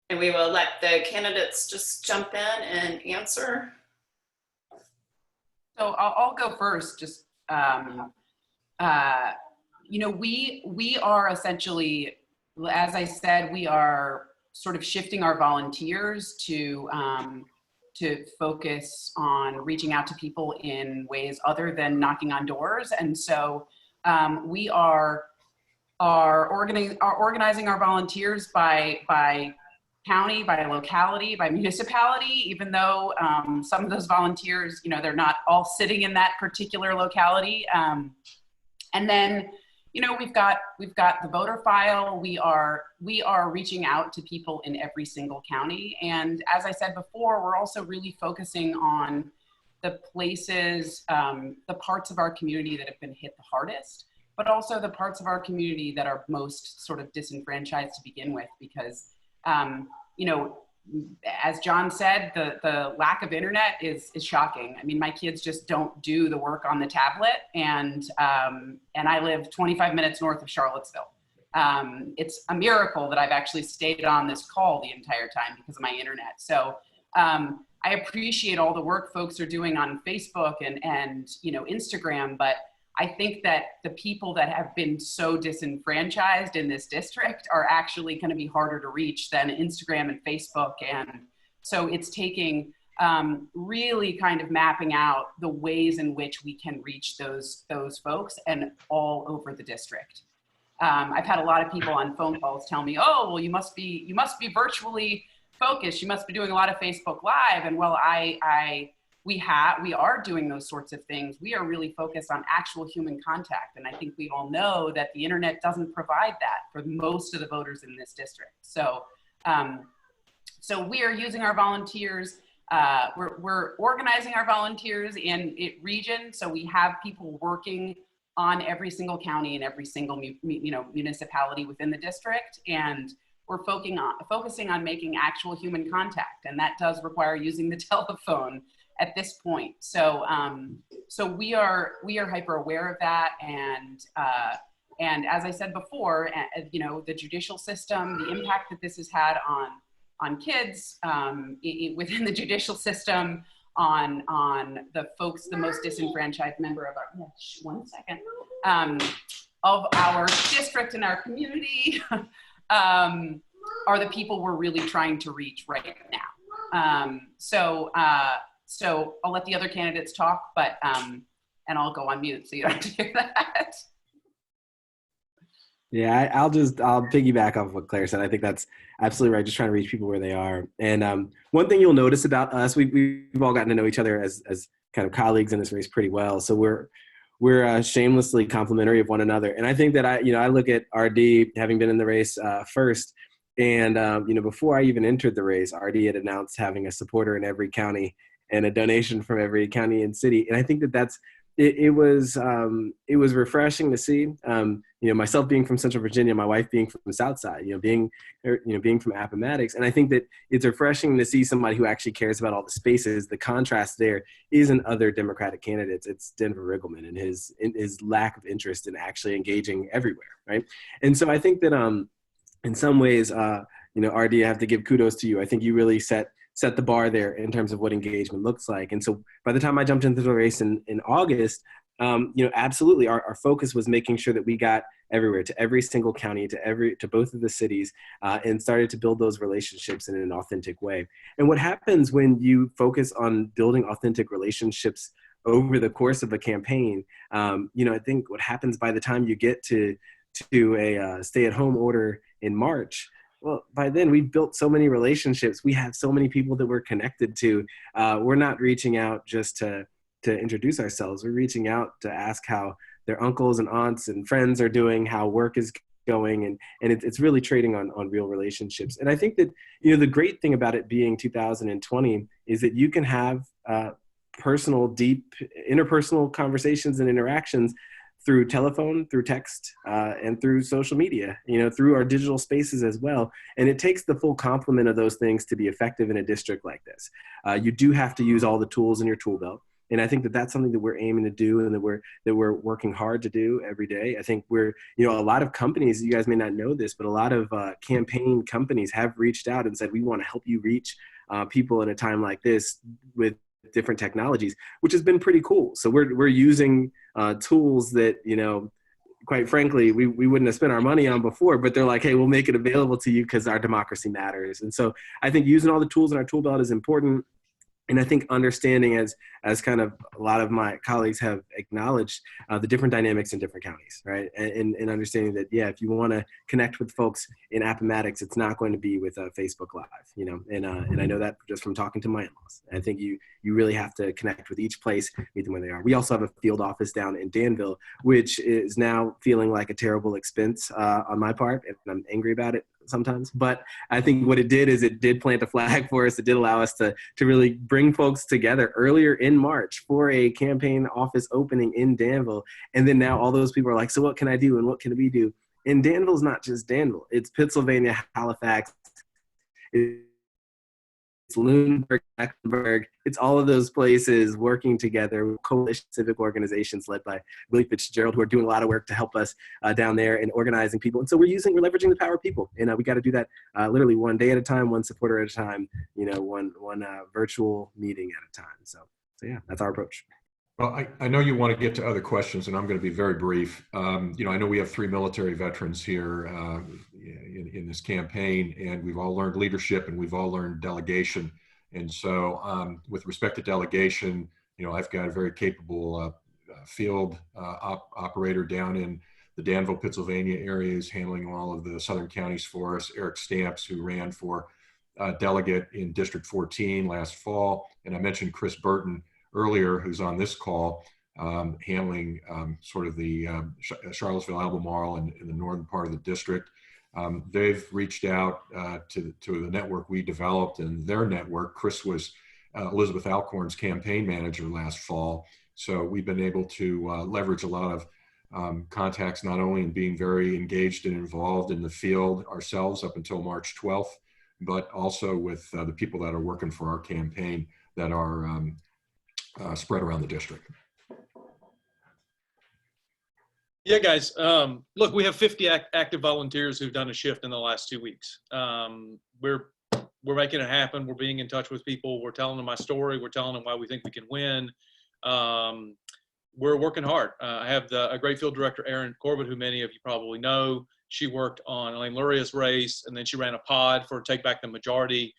And we will let the candidates just jump in and answer. So I'll go first. Just we are essentially, as I said, we are sort of shifting our volunteers to focus on reaching out to people in ways other than knocking on doors, and so we are organizing our volunteers by county, by locality, by municipality, even though some of those volunteers, they're not all sitting in that particular locality. And then, we've got the voter file. We are reaching out to people in every single county. And as I said before, we're also really focusing on the places, the parts of our community that have been hit the hardest, but also the parts of our community that are most sort of disenfranchised to begin with, because as John said, the lack of internet is shocking. I mean, my kids just don't do the work on the tablet, and I live 25 minutes north of Charlottesville. It's a miracle that I've actually stayed on this call the entire time because of my internet. So I appreciate all the work folks are doing on Facebook and Instagram, but I think that the people that have been so disenfranchised in this district are actually going to be harder to reach than Instagram and Facebook. And so it's taking really kind of mapping out the ways in which we can reach those folks, and all over the district. I've had a lot of people on phone calls tell me, oh, well, you must be virtually focused. You must be doing a lot of Facebook Live. And well, we are doing those sorts of things. We are really focused on actual human contact. And I think we all know that the internet doesn't provide that for most of the voters in this district. So, so we are using our volunteers. We're organizing our volunteers in region. So we have people working on every single county and every single municipality within the district. And we're focusing on making actual human contact. And that does require using the telephone at this point. So so we are hyper aware of that, and as I said before, the judicial system, the impact that this has had on kids within the judicial system, on the folks, the most disenfranchised member of our district and our community, are the people we're really trying to reach right now. So I'll let the other candidates talk, but and I'll go on mute so you don't have to hear that. Yeah, I'll piggyback off what Claire said. I think that's absolutely right. Just trying to reach people where they are. And one thing you'll notice about us, we've all gotten to know each other as kind of colleagues in this race pretty well. So we're shamelessly complimentary of one another. And I think that I look at RD, having been in the race first, and before I even entered the race, RD had announced having a supporter in every county and a donation from every county and city. And I think it was refreshing to see, myself being from Central Virginia, my wife being from the South Side, being from Appomattox. And I think that it's refreshing to see somebody who actually cares about all the spaces. The contrast there isn't other Democratic candidates. It's Denver Riggleman and his lack of interest in actually engaging everywhere. Right. And so I think that, in some ways, RD, I have to give kudos to you. I think you really set the bar there in terms of what engagement looks like. And so by the time I jumped into the race in August, absolutely our focus was making sure that we got everywhere, to every single county, to both of the cities, and started to build those relationships in an authentic way. And what happens when you focus on building authentic relationships over the course of a campaign, I think what happens by the time you get to a stay-at-home order in March, well, by then we've built so many relationships. We have so many people that we're connected to. We're not reaching out just to introduce ourselves. We're reaching out to ask how their uncles and aunts and friends are doing, how work is going, and it's really trading on real relationships. And I think that, you know, the great thing about it being 2020 is that you can have personal, deep, interpersonal conversations and interactions through telephone, through text, and through social media, you know, through our digital spaces as well. And it takes the full complement of those things to be effective in a district like this. You do have to use all the tools in your tool belt. And I think that that's something that we're aiming to do, and that we're working hard to do every day. I think we're, you know, a lot of companies, you guys may not know this, but a lot of campaign companies have reached out and said, we want to help you reach people in a time like this with different technologies, which has been pretty cool. So we're using tools that, you know, quite frankly, we wouldn't have spent our money on before, but they're like, hey, we'll make it available to you because our democracy matters. And so I think using all the tools in our tool belt is important. And I think understanding, as kind of a lot of my colleagues have acknowledged, the different dynamics in different counties, right? And understanding that, yeah, if you want to connect with folks in Appomattox, it's not going to be with Facebook Live, you know. And I know that just from talking to my in-laws. I think you really have to connect with each place, meet them where they are. We also have a field office down in Danville, which is now feeling like a terrible expense on my part, and I'm angry about it sometimes. But I think what it did is it did plant a flag for us. It did allow us to really bring folks together earlier in March for a campaign office opening in Danville. And then now all those people are like, so what can I do and what can we do? And Danville's not just Danville. It's Pittsylvania, Halifax, it's Lunenburg, Mecklenburg. It's all of those places working together, coalition civic organizations led by Willie Fitzgerald, who are doing a lot of work to help us down there and organizing people. And so we're leveraging the power of people. And we got to do that literally one day at a time, one supporter at a time, you know, one virtual meeting at a time. So yeah, that's our approach. Well, I know you want to get to other questions, and I'm going to be very brief. You know, I know we have 3 military veterans here in this campaign, and we've all learned leadership and we've all learned delegation. And so with respect to delegation, you know, I've got a very capable field operator down in the Danville, Pennsylvania area, who's handling all of the southern counties for us, Eric Stamps, who ran for delegate in District 14 last fall. And I mentioned Chris Burton earlier, who's on this call, handling sort of the Charlottesville, Albemarle, and in the northern part of the district. They've reached out to the network we developed, and their network. Chris was Elizabeth Alcorn's campaign manager last fall. So we've been able to leverage a lot of contacts, not only in being very engaged and involved in the field ourselves up until March 12th, but also with the people that are working for our campaign that are spread around the district. Yeah, guys. Look, we have 50 active volunteers who've done a shift in the last 2 weeks. We're making it happen. We're being in touch with people. We're telling them my story. We're telling them why we think we can win. We're working hard. I have a great field director, Erin Corbett, who many of you probably know. She worked on Elaine Luria's race, and then she ran a pod for Take Back the Majority.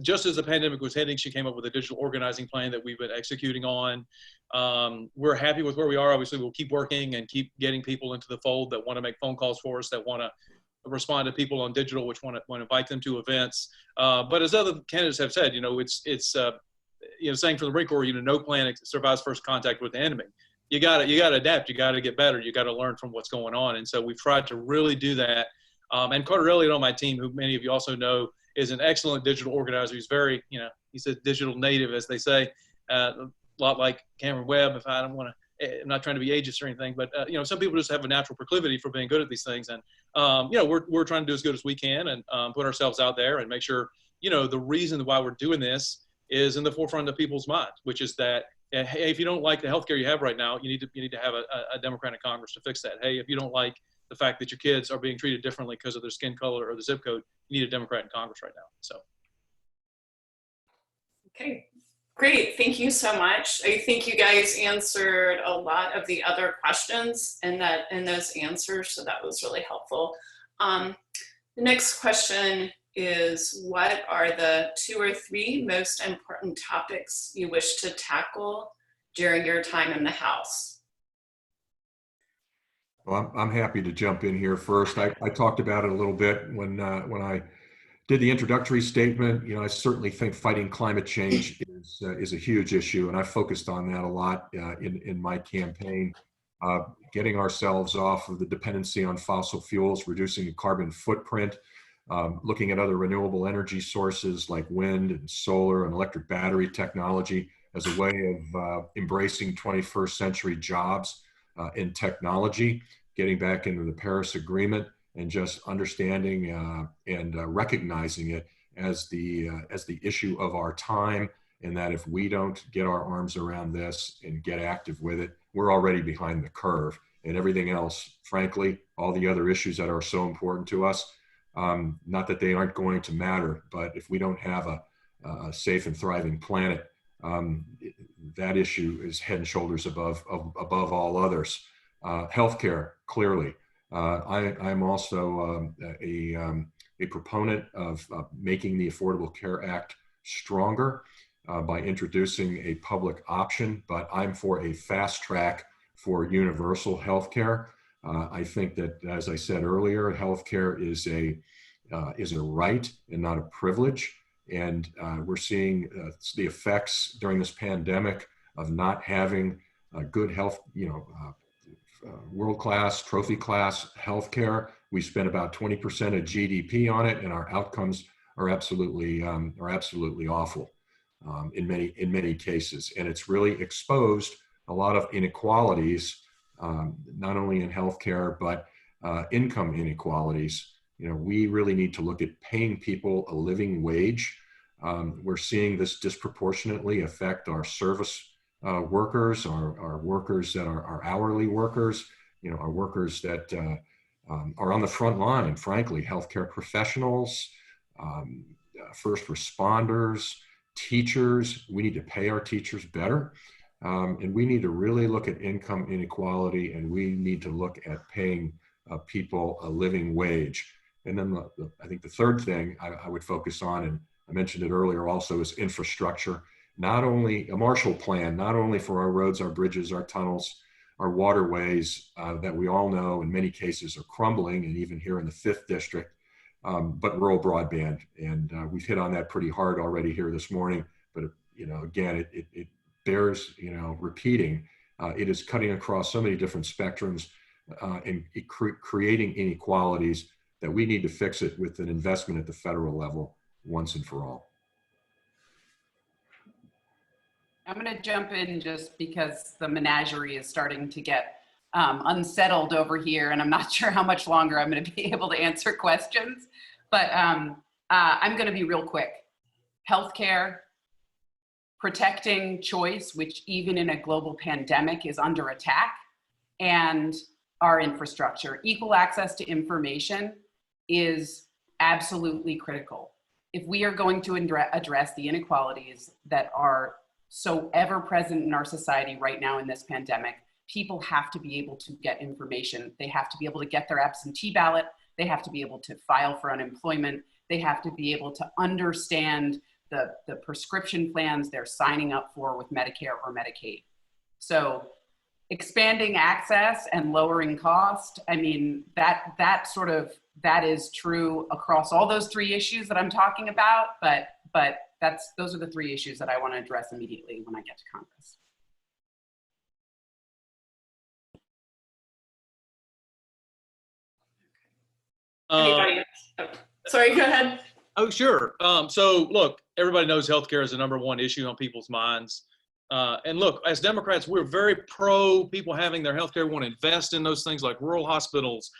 Just as the pandemic was hitting, she came up with a digital organizing plan that we've been executing on. We're happy with where we are. Obviously, we'll keep working and keep getting people into the fold that want to make phone calls for us, that want to respond to people on digital, which want to invite them to events. But as other candidates have said, you know, it's you know, saying for the Marine Corps, you know, no plan survives first contact with the enemy. You got to adapt. You got to get better. You got to learn from what's going on. And so we've tried to really do that. And Carter Elliott on my team, who many of you also know, is an excellent digital organizer. He's very, you know, he's a digital native, as they say, a lot like Sharon Webb. If I don't want to, I'm not trying to be ageist or anything, but you know, some people just have a natural proclivity for being good at these things. And you know, we're trying to do as good as we can and put ourselves out there and make sure, you know, the reason why we're doing this is in the forefront of people's minds, which is that, hey, if you don't like the healthcare you have right now, you need to have a Democratic Congress to fix that. Hey, if you don't like the fact that your kids are being treated differently because of their skin color or the zip code, you need a Democrat in Congress right now. So. Okay, great. Thank you so much. I think you guys answered a lot of the other questions in those answers, so that was really helpful. The next question is, what are the 2 or 3 most important topics you wish to tackle during your time in the House? Well, I'm happy to jump in here first. I talked about it a little bit when I did the introductory statement. I certainly think fighting climate change is a huge issue, and I focused on that a lot in my campaign. Getting ourselves off of the dependency on fossil fuels, reducing the carbon footprint, looking at other renewable energy sources like wind and solar and electric battery technology as a way of embracing 21st century jobs in technology, getting back into the Paris Agreement, and just understanding and recognizing it as the issue of our time, and that if we don't get our arms around this and get active with it, we're already behind the curve. And everything else, frankly, all the other issues that are so important to us, not that they aren't going to matter, but if we don't have a safe and thriving planet, that issue is head and shoulders above all others. Healthcare, clearly. I'm also a proponent of making the Affordable Care Act stronger by introducing a public option, but I'm for a fast track for universal health care. I think that, as I said earlier, healthcare is a right and not a privilege. And we're seeing the effects during this pandemic of not having good health, world-class, trophy-class healthcare. We spend about 20% of GDP on it, and our outcomes are absolutely awful in many cases. And it's really exposed a lot of inequalities, not only in healthcare but income inequalities. We really need to look at paying people a living wage. We're seeing this disproportionately affect our service workers, our workers that are hourly workers, our workers that are on the front line, frankly, healthcare professionals, first responders, teachers. We need to pay our teachers better. And we need to really look at income inequality, and we need to look at paying people a living wage. And then I think the third thing I would focus on, and I mentioned it earlier also, is infrastructure. Not only a Marshall Plan, not only for our roads, our bridges, our tunnels, our waterways that we all know in many cases are crumbling, and even here in the 5th District, but rural broadband. And we've hit on that pretty hard already here this morning. But, again, it bears, repeating. It is cutting across so many different spectrums and creating inequalities that we need to fix it with an investment at the federal level once and for all. I'm going to jump in just because the menagerie is starting to get unsettled over here, and I'm not sure how much longer I'm going to be able to answer questions, but I'm going to be real quick. Healthcare, protecting choice, which even in a global pandemic is under attack, and our infrastructure. Equal access to information is absolutely critical. If we are going to address the inequalities that are so ever present in our society right now in this pandemic, people have to be able to get information. They have to be able to get their absentee ballot. They have to be able to file for unemployment. They have to be able to understand the prescription plans they're signing up for with Medicare or Medicaid. So expanding access and lowering cost, I mean, that is true across all those 3 issues that I'm talking about, but those are the 3 issues that I want to address immediately when I get to Congress. Anybody? Sorry, go ahead. Oh, sure. So look, everybody knows healthcare is the #1 issue on people's minds. And look, as Democrats, we're very pro people having their healthcare. We want to invest in those things like rural hospitals,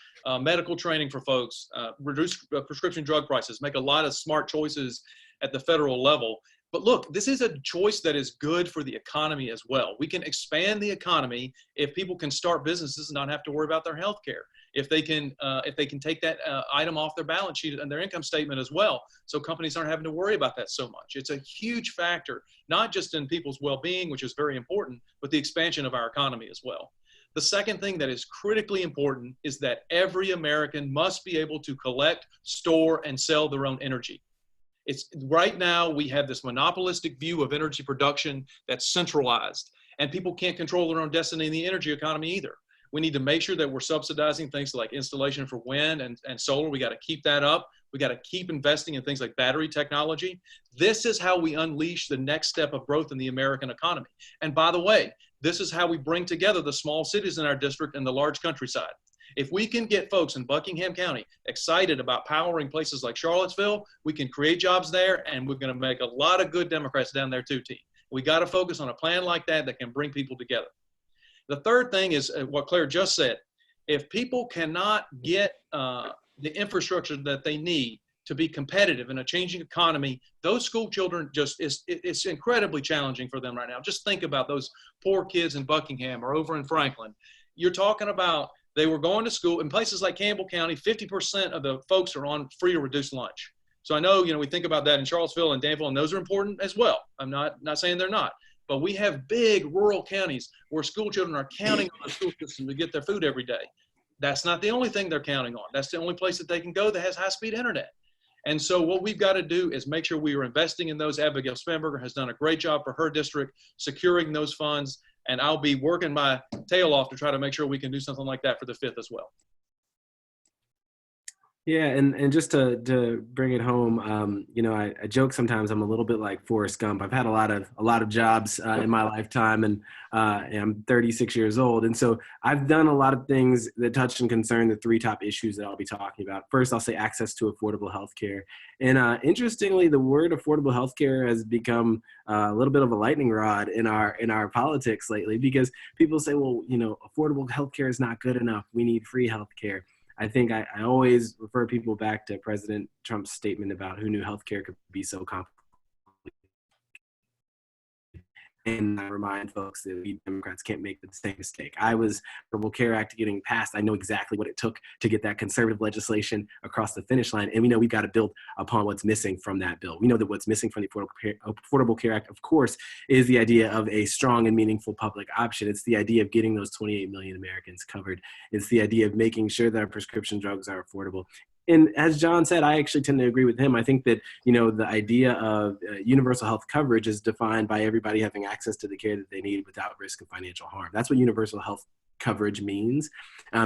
medical training for folks, reduce prescription drug prices, make a lot of smart choices at the federal level. But look, this is a choice that is good for the economy as well. We can expand the economy if people can start businesses and not have to worry about their health care. If they can take that item off their balance sheet and their income statement as well, so companies aren't having to worry about that so much. It's a huge factor, not just in people's well-being, which is very important, but the expansion of our economy as well. The second thing that is critically important is that every American must be able to collect, store, and sell their own energy. Right now, we have this monopolistic view of energy production that's centralized, and people can't control their own destiny in the energy economy either. We need to make sure that we're subsidizing things like installation for wind and solar. We got to keep that up. We got to keep investing in things like battery technology. This is how we unleash the next step of growth in the American economy. And by the way, this is how we bring together the small cities in our district and the large countryside. If we can get folks in Buckingham County excited about powering places like Charlottesville, we can create jobs there, and we're going to make a lot of good Democrats down there too, team. We got to focus on a plan like that that can bring people together. The third thing is what Claire just said. If people cannot get the infrastructure that they need to be competitive in a changing economy, those school children it's incredibly challenging for them right now. Just think about those poor kids in Buckingham or over in Franklin. You're talking about they were going to school in places like Campbell County, 50% of the folks are on free or reduced lunch. So I know, we think about that in Charlottesville and Danville, and those are important as well. I'm not saying they're not. But we have big rural counties where school children are counting on the school system to get their food every day. That's not the only thing they're counting on. That's the only place that they can go that has high-speed internet. And so what we've got to do is make sure we are investing in those. Abigail Spanberger has done a great job for her district, securing those funds. And I'll be working my tail off to try to make sure we can do something like that for the 5th as well. Yeah, and just to bring it home, I joke sometimes I'm a little bit like Forrest Gump. I've had a lot of jobs in my lifetime, and I'm 36 years old, and so I've done a lot of things that touch and concern the 3 top issues that I'll be talking about. First, I'll say access to affordable healthcare, and interestingly, the word affordable healthcare has become a little bit of a lightning rod in our politics lately, because people say, well, affordable healthcare is not good enough. We need free healthcare. I think I always refer people back to President Trump's statement about who knew healthcare could be so complicated. And I remind folks that we Democrats can't make the same mistake. I was Affordable Care Act getting passed. I know exactly what it took to get that conservative legislation across the finish line. And we know we've got to build upon what's missing from that bill. We know that what's missing from the Affordable Care Act, of course, is the idea of a strong and meaningful public option. It's the idea of getting those 28 million Americans covered. It's the idea of making sure that our prescription drugs are affordable. And as John said, I actually tend to agree with him. I think that, the idea of universal health coverage is defined by everybody having access to the care that they need without risk of financial harm. That's what universal health coverage means.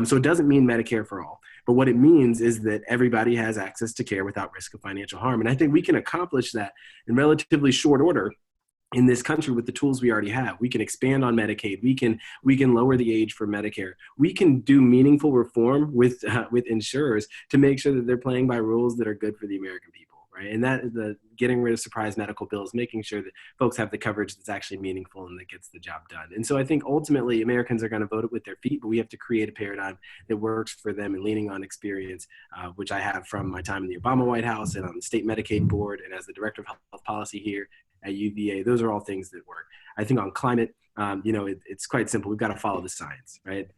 So it doesn't mean Medicare for all. But what it means is that everybody has access to care without risk of financial harm. And I think we can accomplish that in relatively short order in this country with the tools we already have. We can expand on Medicaid. We can lower the age for Medicare. We can do meaningful reform with insurers to make sure that they're playing by rules that are good for the American people, right? And that is the getting rid of surprise medical bills, making sure that folks have the coverage that's actually meaningful and that gets the job done. And so I think ultimately Americans are going to vote it with their feet, but we have to create a paradigm that works for them, and leaning on experience, which I have from my time in the Obama White House and on the state Medicaid board and as the director of health policy here at UVA. Those are all things that work. I think on climate, it's quite simple. We've got to follow the science, right?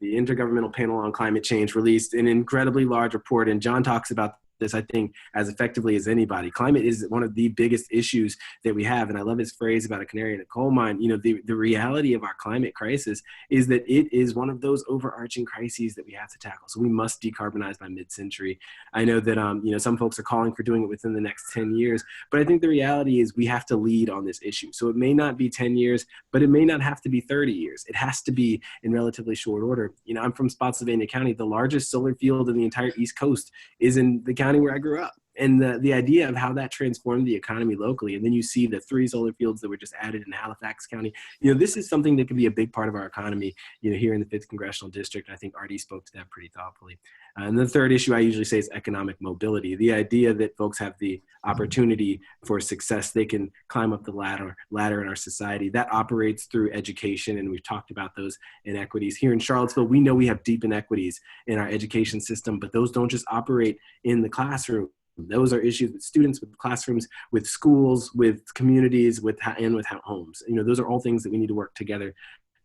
The Intergovernmental Panel on Climate Change released an incredibly large report, and John talks about this, I think, as effectively as anybody. Climate is one of the biggest issues that we have. And I love his phrase about a canary in a coal mine. The reality of our climate crisis is that it is one of those overarching crises that we have to tackle. So we must decarbonize by mid-century. I know that, some folks are calling for doing it within the next 10 years, but I think the reality is we have to lead on this issue. So it may not be 10 years, but it may not have to be 30 years. It has to be in relatively short order. I'm from Spotsylvania County. The largest solar field in the entire East Coast is in the county where I grew up. And the idea of how that transformed the economy locally. And then you see the 3 solar fields that were just added in Halifax County. This is something that can be a big part of our economy, here in the 5th Congressional District. I think Artie spoke to that pretty thoughtfully. And the third issue I usually say is economic mobility. The idea that folks have the opportunity for success. They can climb up the ladder in our society. That operates through education, and we've talked about those inequities. Here in Charlottesville, we know we have deep inequities in our education system, but those don't just operate in the classroom. Those are issues with students, with classrooms, with schools, with communities, with homes. Those are all things that we need to work together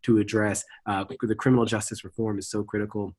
to address. The criminal justice reform is so critical.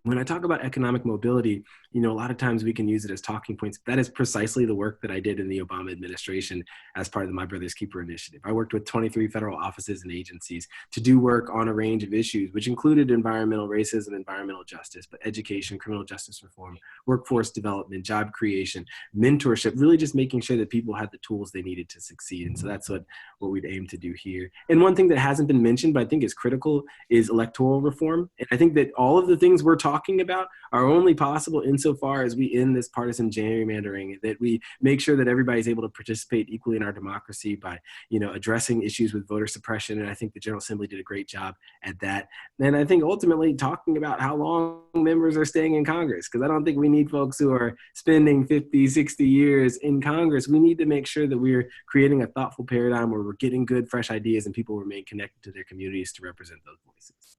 When I talk about economic mobility, a lot of times we can use it as talking points. That is precisely the work that I did in the Obama administration as part of the My Brother's Keeper initiative. I worked with 23 federal offices and agencies to do work on a range of issues, which included environmental racism, environmental justice, but education, criminal justice reform, workforce development, job creation, mentorship, really just making sure that people had the tools they needed to succeed. And so that's what we'd aim to do here. And one thing that hasn't been mentioned, but I think is critical, is electoral reform. And I think that all of the things we're talking about are only possible insofar as we end this partisan gerrymandering, that we make sure that everybody's able to participate equally in our democracy by, addressing issues with voter suppression. And I think the General Assembly did a great job at that. And I think ultimately talking about how long members are staying in Congress, because I don't think we need folks who are spending 50, 60 years in Congress. We need to make sure that we're creating a thoughtful paradigm where we're getting good, fresh ideas and people remain connected to their communities to represent those voices.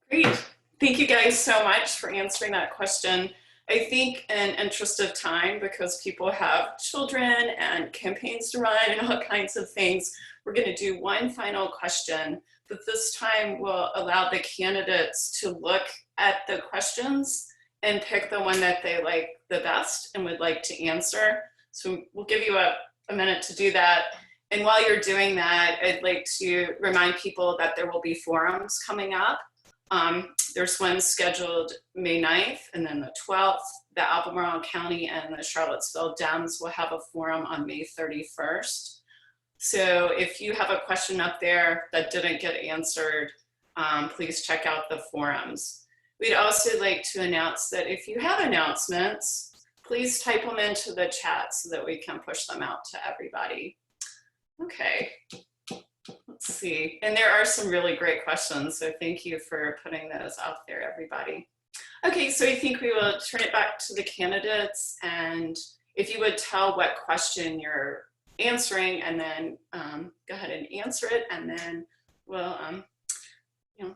Great. Thank you guys so much for answering that question. I think in interest of time, because people have children and campaigns to run and all kinds of things, we're going to do one final question, but this time we'll allow the candidates to look at the questions and pick the one that they like the best and would like to answer. So we'll give you a minute to do that. And while you're doing that, I'd like to remind people that there will be forums coming up. There's one scheduled May 9th, and then the 12th. The Albemarle County and the Charlottesville Dems will have a forum on May 31st. So if you have a question up there that didn't get answered, please check out the forums. We'd also like to announce that if you have announcements, please type them into the chat so that we can push them out to everybody. Okay. Let's see, and there are some really great questions, so thank you for putting those out there, everybody. Okay, so I think we will turn it back to the candidates, and if you would tell what question you're answering, and then go ahead and answer it, and then we'll,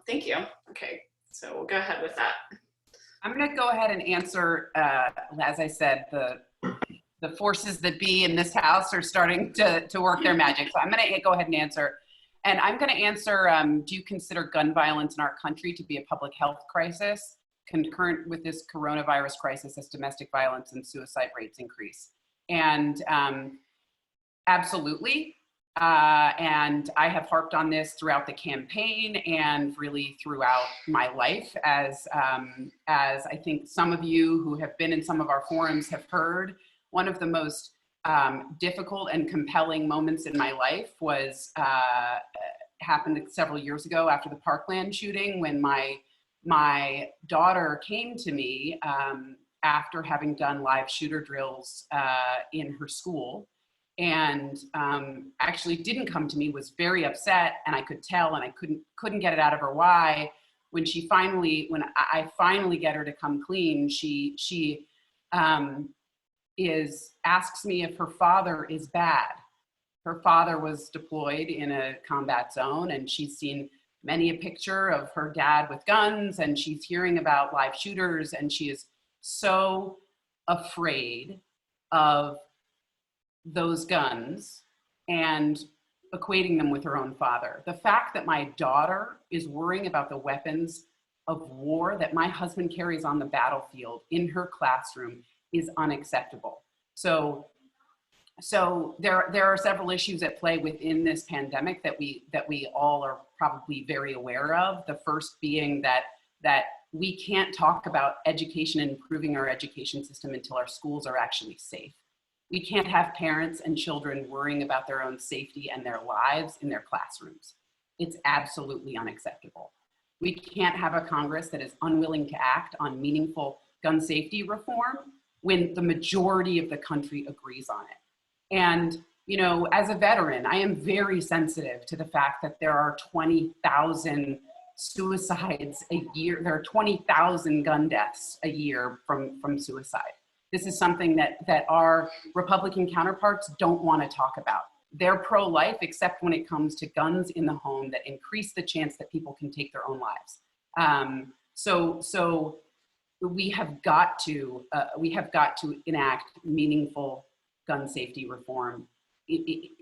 thank you. Okay, so we'll go ahead with that. I'm going to go ahead and answer, as I said, the forces that be in this house are starting to work their magic. So I'm going to go ahead and answer. And I'm going to answer, do you consider gun violence in our country to be a public health crisis concurrent with this coronavirus crisis as domestic violence and suicide rates increase? And absolutely. And I have harped on this throughout the campaign and really throughout my life, as I think some of you who have been in some of our forums have heard. One of the most difficult and compelling moments in my life was happened several years ago after the Parkland shooting, when my daughter came to me after having done live shooter drills in her school, and actually didn't come to me, was very upset, and I could tell, and I couldn't get it out of her why. When I finally get her to come clean, she asks me if her father is bad. Her father was deployed in a combat zone, and she's seen many a picture of her dad with guns, and she's hearing about live shooters, and she is so afraid of those guns and equating them with her own father. The fact that my daughter is worrying about the weapons of war that my husband carries on the battlefield in her classroom is unacceptable. So there are several issues at play within this pandemic that we all are probably very aware of. The first being that we can't talk about education and improving our education system until our schools are actually safe. We can't have parents and children worrying about their own safety and their lives in their classrooms. It's absolutely unacceptable. We can't have a Congress that is unwilling to act on meaningful gun safety reform when the majority of the country agrees on it. And, as a veteran, I am very sensitive to the fact that there are 20,000 suicides a year. There are 20,000 gun deaths a year from suicide. This is something that our Republican counterparts don't want to talk about. They're pro-life, except when it comes to guns in the home that increase the chance that people can take their own lives. So we have got to enact meaningful gun safety reform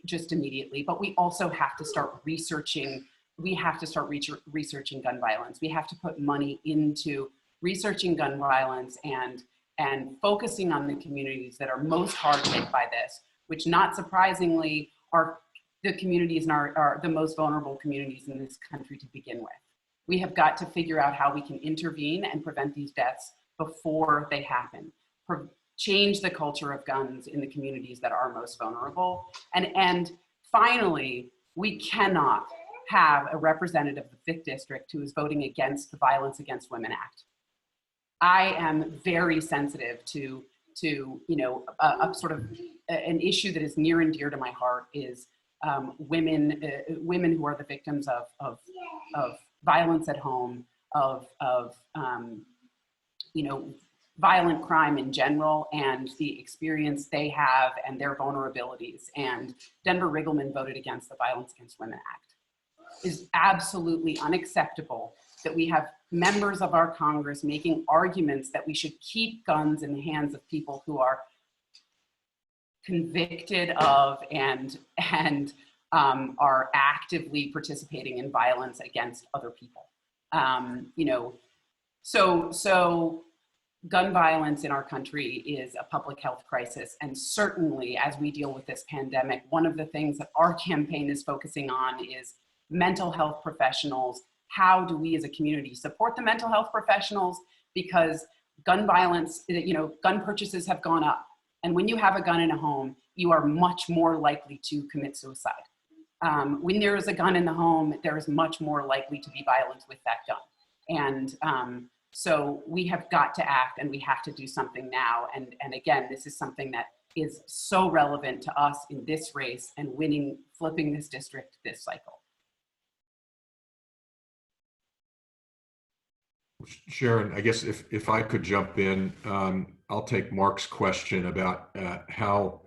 just immediately. But we also have to start researching we have to start researching gun violence. We have to put money into researching gun violence and focusing on the communities that are most hard hit by this, which not surprisingly are the communities and are the most vulnerable communities in this country to begin with. We have got to figure out how we can intervene and prevent these deaths before they happen. Change the culture of guns in the communities that are most vulnerable. And finally, we cannot have a representative of the 5th District who is voting against the Violence Against Women Act. I am very sensitive to a sort of an issue that is near and dear to my heart is women who are the victims of violence at home, of violent crime in general, and the experience they have and their vulnerabilities. And Denver Riggleman voted against the Violence Against Women Act. It is absolutely unacceptable that we have members of our Congress making arguments that we should keep guns in the hands of people who are convicted of and are actively participating in violence against other people. So gun violence in our country is a public health crisis. And certainly as we deal with this pandemic, one of the things that our campaign is focusing on is mental health professionals. How do we as a community support the mental health professionals? Because gun violence, gun purchases have gone up. And when you have a gun in a home, you are much more likely to commit suicide. When there is a gun in the home, there is much more likely to be violence with that gun. And so we have got to act, and we have to do something now. And again, this is something that is so relevant to us in this race and flipping this district this cycle. Sharon, I guess if I could jump in, I'll take Mark's question about how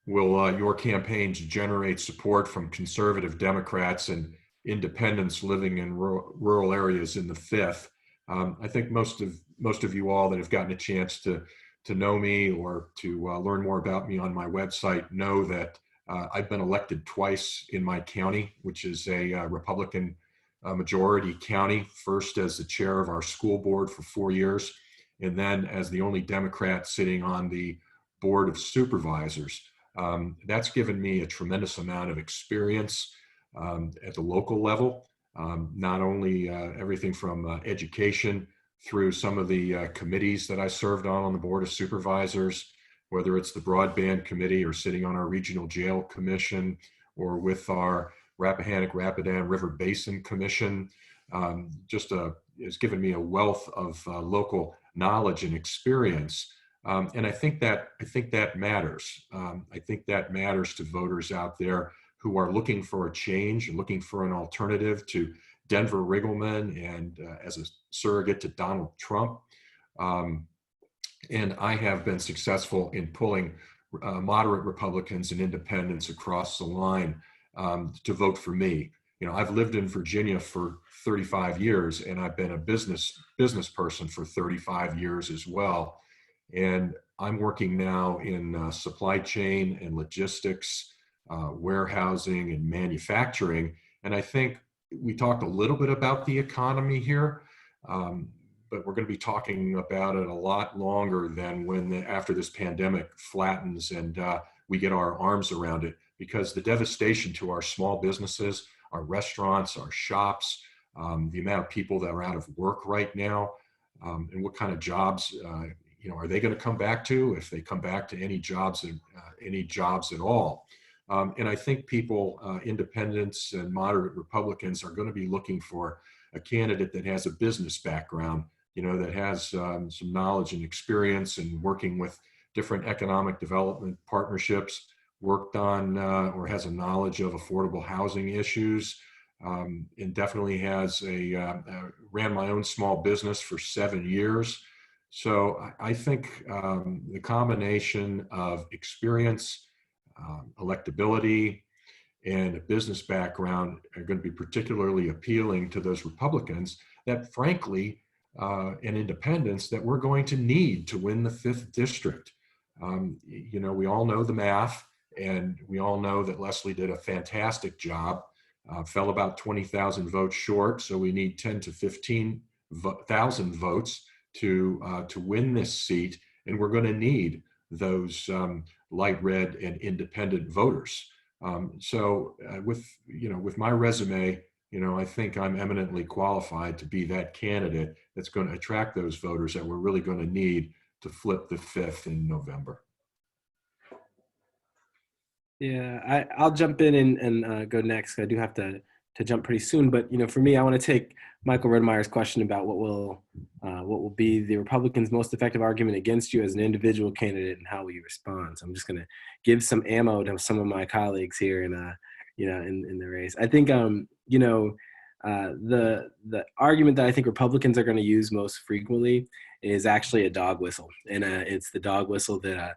will your campaigns generate support from conservative Democrats and independents living in rural areas in the 5th. I think most of you all that have gotten a chance to know me or to learn more about me on my website know that I've been elected twice in my county, which is a Republican majority county, first as the chair of our school board for 4 years, and then as the only Democrat sitting on the board of supervisors. That's given me a tremendous amount of experience at the local level, not only everything from education through some of the committees that I served on the board of supervisors, whether it's the broadband committee or sitting on our regional jail commission or with our Rappahannock-Rapidan River Basin Commission. It's given me a wealth of local knowledge and experience. And I think that matters. I think that matters to voters out there who are looking for a change and looking for an alternative to Denver Riggleman and as a surrogate to Donald Trump. And I have been successful in pulling moderate Republicans and independents across the line to vote for me. I've lived in Virginia for 35 years, and I've been a business person for 35 years as well. And I'm working now in supply chain and logistics, warehousing and manufacturing. And I think we talked a little bit about the economy here, but we're going to be talking about it a lot longer than after this pandemic flattens and we get our arms around it, because the devastation to our small businesses, our restaurants, our shops, the amount of people that are out of work right now, and what kind of jobs, are they going to come back to, if they come back to any jobs at all. And I think people, independents and moderate Republicans, are going to be looking for a candidate that has a business background, that has some knowledge and experience in working with different economic development partnerships, worked on or has a knowledge of affordable housing issues, and definitely ran my own small business for 7 years. So I think the combination of experience, electability, and a business background are going to be particularly appealing to those Republicans that, frankly, and independents that we're going to need to win the 5th district. We all know the math, and we all know that Leslie did a fantastic job fell about 20,000 votes short. So we need 10 to 15,000 votes to win this seat. And we're going to need those light red and independent voters. With my resume, I think I'm eminently qualified to be that candidate that's going to attract those voters that we're really going to need to flip the 5th in November. Yeah, I'll jump in and go next. I do have to jump pretty soon, but for me, I want to take Michael Redmeyer's question about what will be the Republicans' most effective argument against you as an individual candidate and how will you respond. So I'm just going to give some ammo to some of my colleagues here in the race. I think the argument that I think Republicans are going to use most frequently is actually a dog whistle, and it's the dog whistle that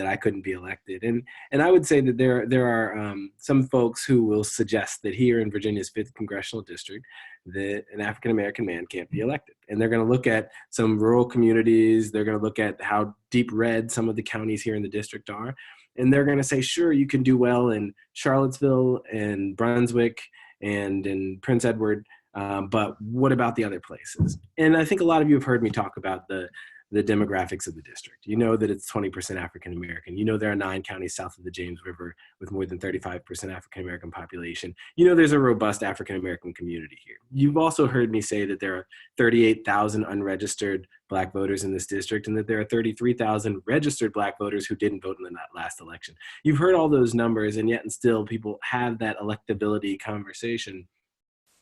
I couldn't be elected. And I would say that there are some folks who will suggest that here in Virginia's 5th congressional district, that an African-American man can't be elected. And they're going to look at some rural communities. They're going to look at how deep red some of the counties here in the district are. And they're going to say, sure, you can do well in Charlottesville and Brunswick and in Prince Edward, but what about the other places? And I think a lot of you have heard me talk about the demographics of the district. You know that it's 20% African American. You know there are 9 counties south of the James River with more than 35% African American population. You know there's a robust African American community here. You've also heard me say that there are 38,000 unregistered Black voters in this district and that there are 33,000 registered Black voters who didn't vote in the last election. You've heard all those numbers, and yet and still people have that electability conversation.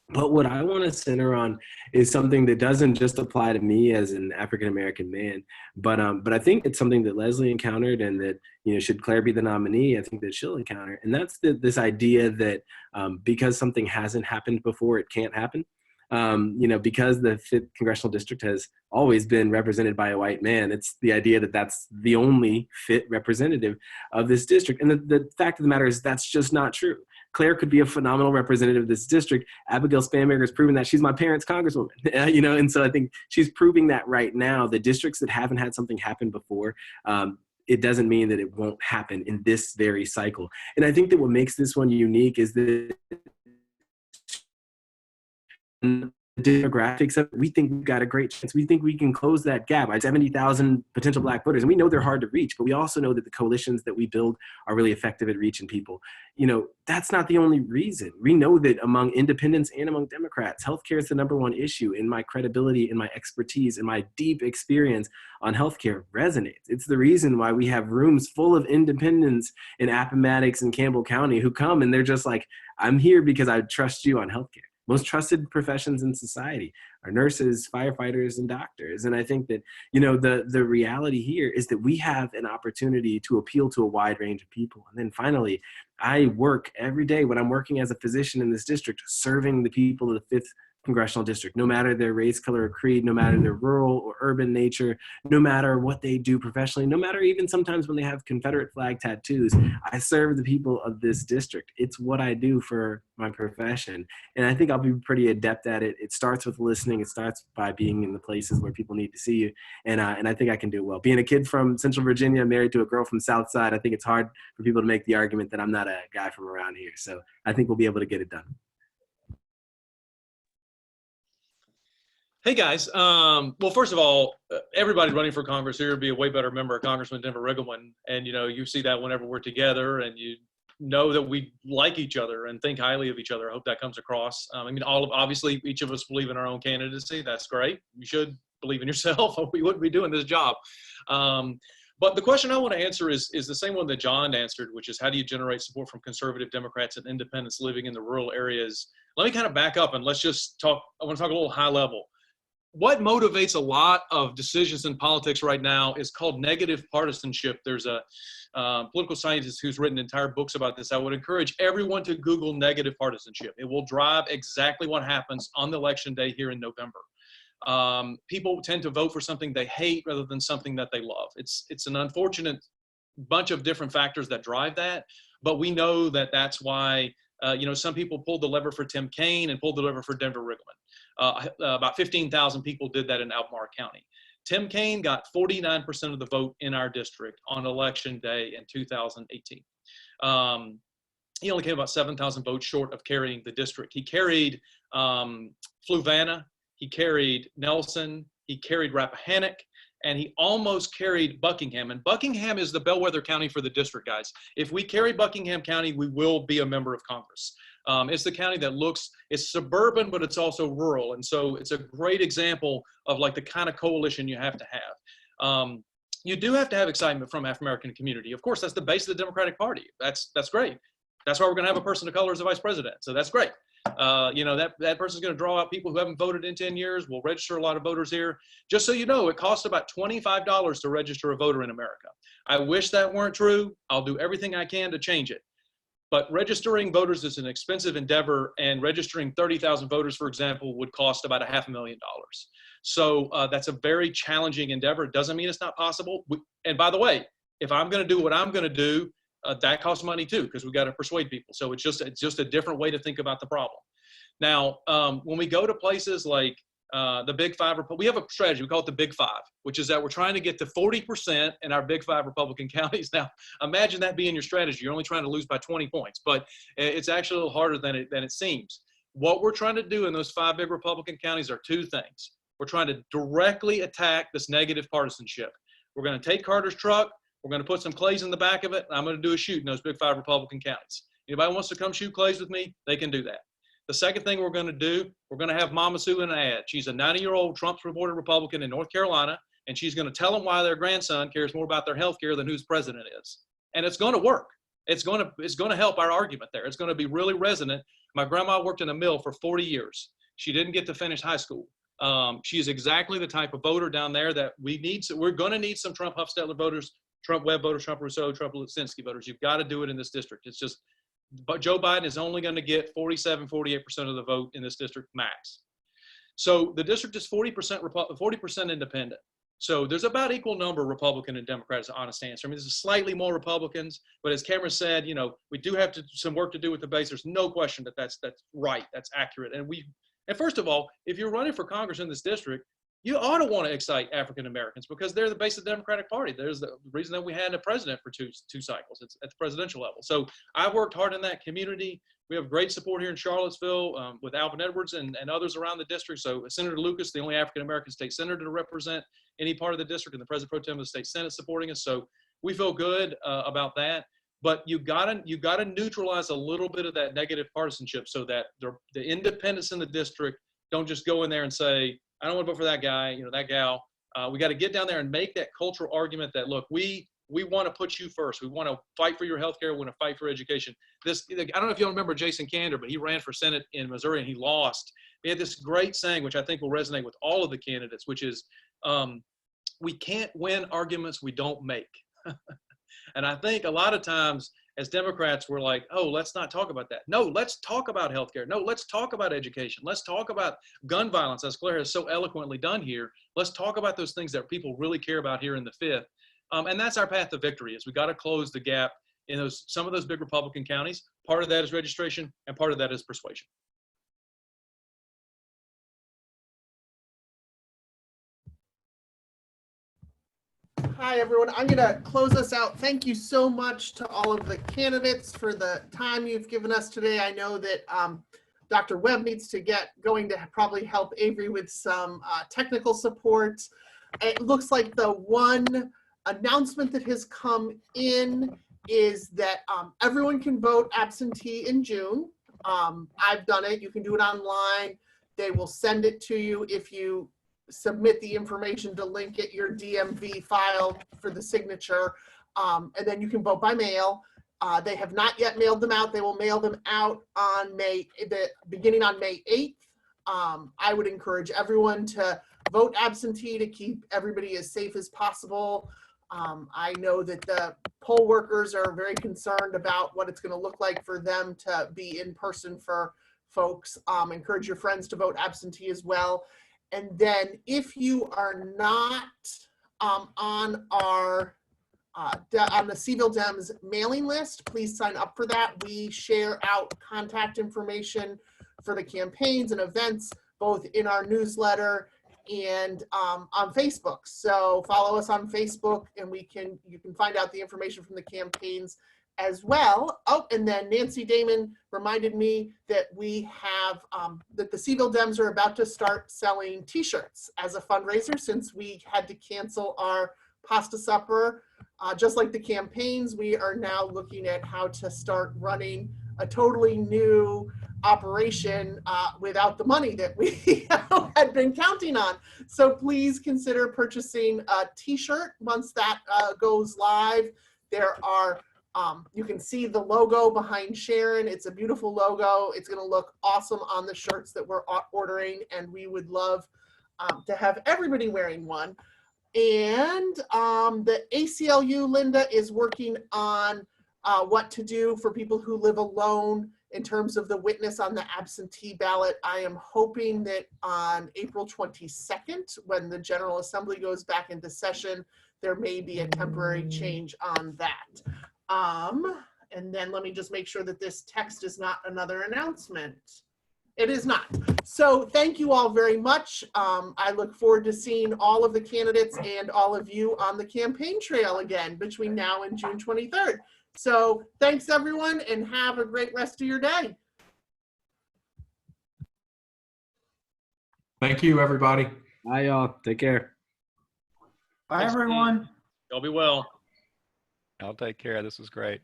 But what I want to center on is something that doesn't just apply to me as an African-American man, but I think it's something that Leslie encountered, and that, should Claire be the nominee, I think that she'll encounter. And that's this idea that because something hasn't happened before, it can't happen. Because the 5th congressional district has always been represented by a white man, it's the idea that that's the only fit representative of this district. And the fact of the matter is that's just not true. Claire could be a phenomenal representative of this district. Abigail Spanberger has proven that. She's my parents' congresswoman, and so I think she's proving that right now. The districts that haven't had something happen before, it doesn't mean that it won't happen in this very cycle. And I think that what makes this one unique is that the demographics of, we think we've got a great chance. We think we can close that gap by 70,000 potential Black voters. And we know they're hard to reach, but we also know that the coalitions that we build are really effective at reaching people. That's not the only reason. We know that among independents and among Democrats, healthcare is the #1 issue, and my credibility and my expertise and my deep experience on healthcare resonates. It's the reason why we have rooms full of independents in Appomattox and Campbell County who come and they're just like, I'm here because I trust you on healthcare. Most trusted professions in society are nurses, firefighters, and doctors. And I think that, the reality here is that we have an opportunity to appeal to a wide range of people. And then finally, I work every day when I'm working as a physician in this district, serving the people of the 5th congressional district, no matter their race, color, or creed, no matter their rural or urban nature, no matter what they do professionally, no matter even sometimes when they have Confederate flag tattoos. I serve the people of this district. It's what I do for my profession. And I think I'll be pretty adept at it. It starts with listening. It starts by being in the places where people need to see you. And I think I can do it well. Being a kid from Central Virginia, married to a girl from South Side, I think it's hard for people to make the argument that I'm not a guy from around here. So I think we'll be able to get it done. Hey guys, well, first of all, everybody running for Congress here would be a way better member of Congressman Denver Riggleman. And, you see that whenever we're together, and you know that we like each other and think highly of each other. I hope that comes across. Obviously, each of us believe in our own candidacy. That's great. You should believe in yourself, or we wouldn't be doing this job. But the question I want to answer is the same one that John answered, which is how do you generate support from conservative Democrats and independents living in the rural areas? Let me kind of back up and let's just talk. I want to talk a little high level. What motivates a lot of decisions in politics right now is called negative partisanship. There's a political scientist who's written entire books about this. I would encourage everyone to Google negative partisanship. It will drive exactly what happens on the election day here in November. People tend to vote for something they hate rather than something that they love. It's an unfortunate bunch of different factors that drive that, but we know that that's why some people pulled the lever for Tim Kaine and pulled the lever for Denver Riggleman. About 15,000 people did that in Albemarle County. Tim Kaine got 49% of the vote in our district on election day in 2018. he only came about 7,000 votes short of carrying the district. He carried Fluvanna, he carried Nelson, he carried Rappahannock, and he almost carried Buckingham. And Buckingham is the bellwether county for the district, guys. If we carry Buckingham County, we will be a member of Congress. It's the county that it's suburban, but it's also rural. And so it's a great example of like the kind of coalition you have to have. You do have to have excitement from African-American community. Of course, that's the base of the Democratic Party. That's great. That's why we're gonna have a person of color as a vice president. So that's great. You know, that person's gonna draw out people who haven't voted in 10 years. We'll register a lot of voters here. Just so you know, it costs about $25 to register a voter in America. I wish that weren't true. I'll do everything I can to change it. But registering voters is an expensive endeavor, and registering 30,000 voters, for example, would cost about $500,000. So that's a very challenging endeavor. It doesn't mean it's not possible. And by the way, if I'm going to do what I'm going to do, that costs money too, because we got to persuade people. So it's just a different way to think about the problem. Now, when we go to places like the Big Five, we have a strategy. We call it the Big Five, which is that we're trying to get to 40% in our Big Five Republican counties. Now, imagine that being your strategy. You're only trying to lose by 20 points, but it's actually a little harder than it seems. What we're trying to do in those 5 big Republican counties are 2 things. We're trying to directly attack this negative partisanship. We're going to take Carter's truck. We're going to put some clays in the back of it. And I'm going to do a shoot in those Big Five Republican counties. Anybody wants to come shoot clays with me, they can do that. The second thing we're going to do, we're going to have Mama Sue in an ad. She's a 90-year-old Trump-supported Republican in North Carolina, and she's going to tell them why their grandson cares more about their health care than who's president is. And it's going to work. It's going to help our argument there. It's going to be really resonant. My grandma worked in a mill for 40 years. She didn't get to finish high school. She's exactly the type of voter down there that we need. So we're going to need some Trump Huffstetler voters, Trump Webb voters, Trump Russo, Trump Lisinski voters. You've got to do it in this district. It's just, but Joe Biden is only going to get 47, 48% of the vote in this district max. So the district is 40% independent. So there's about equal number Republican and Democrat is the honest answer. I mean, there's slightly more Republicans, but as Cameron said, you know, we do have some work to do with the base. There's no question that that's right, that's accurate. And first of all, if you're running for Congress in this district, you ought to want to excite African Americans because they're the base of the Democratic Party. There's the reason that we had a president for two cycles. It's at the presidential level. So I've worked hard in that community. We have great support here in Charlottesville with Alvin Edwards and others around the district. So Senator Lucas, the only African American state senator to represent any part of the district, and the president pro tem of the state Senate supporting us. So we feel good about that. But you gotta neutralize a little bit of that negative partisanship so that the independents in the district don't just go in there and say, I don't want to vote for that guy, you know, that gal. We got to get down there and make that cultural argument that, look, we want to put you first. We want to fight for your health care. We want to fight for education. I don't know if y'all remember Jason Kander, but he ran for Senate in Missouri and he lost. He had this great saying, which I think will resonate with all of the candidates, which is, we can't win arguments we don't make. And I think a lot of times as Democrats, we're like, oh, let's not talk about that. No, let's talk about healthcare. No, let's talk about education. Let's talk about gun violence, as Claire has so eloquently done here. Let's talk about those things that people really care about here in the 5th. And that's our path to victory, is we got to close the gap in some of those big Republican counties. Part of that is registration, and part of that is persuasion. Hi, everyone. I'm going to close us out. Thank you so much to all of the candidates for the time you've given us today. I know that Dr. Webb needs to get going to probably help Avery with some technical support. It looks like the one announcement that has come in is that everyone can vote absentee in June. I've done it. You can do it online. They will send it to you if you submit the information to link it, your DMV file for the signature, and then you can vote by mail. They have not yet mailed them out. They will mail them out on beginning on May 8th. I would encourage everyone to vote absentee to keep everybody as safe as possible. I know that the poll workers are very concerned about what it's going to look like for them to be in person for folks. Encourage your friends to vote absentee as well. And then if you are not on the Seville Dems mailing list, please sign up for that. We share out contact information for the campaigns and events, both in our newsletter and on Facebook. So follow us on Facebook and you can find out the information from the campaigns as well. Oh, and then Nancy Damon reminded me that we have, that the Seville Dems are about to start selling t-shirts as a fundraiser since we had to cancel our pasta supper. Just like the campaigns, we are now looking at how to start running a totally new operation without the money that we had been counting on. So please consider purchasing a t-shirt once that goes live. There are, you can see the logo behind Sharon. It's a beautiful logo. It's going to look awesome on the shirts that we're ordering, and we would love to have everybody wearing one. And the ACLU, Linda, is working on what to do for people who live alone in terms of the witness on the absentee ballot. I am hoping that on April 22nd, when the General Assembly goes back into session, there may be a temporary change on that. And then let me just make sure that this text is not another announcement. It is not. So thank you all very much. I look forward to seeing all of the candidates and all of you on the campaign trail again between now and June 23rd. So thanks everyone, and have a great rest of your day. Thank you, everybody. Bye, y'all. Take care. Bye, Thanks, Steve. everyone. Y'all be well. I'll take care. This was great.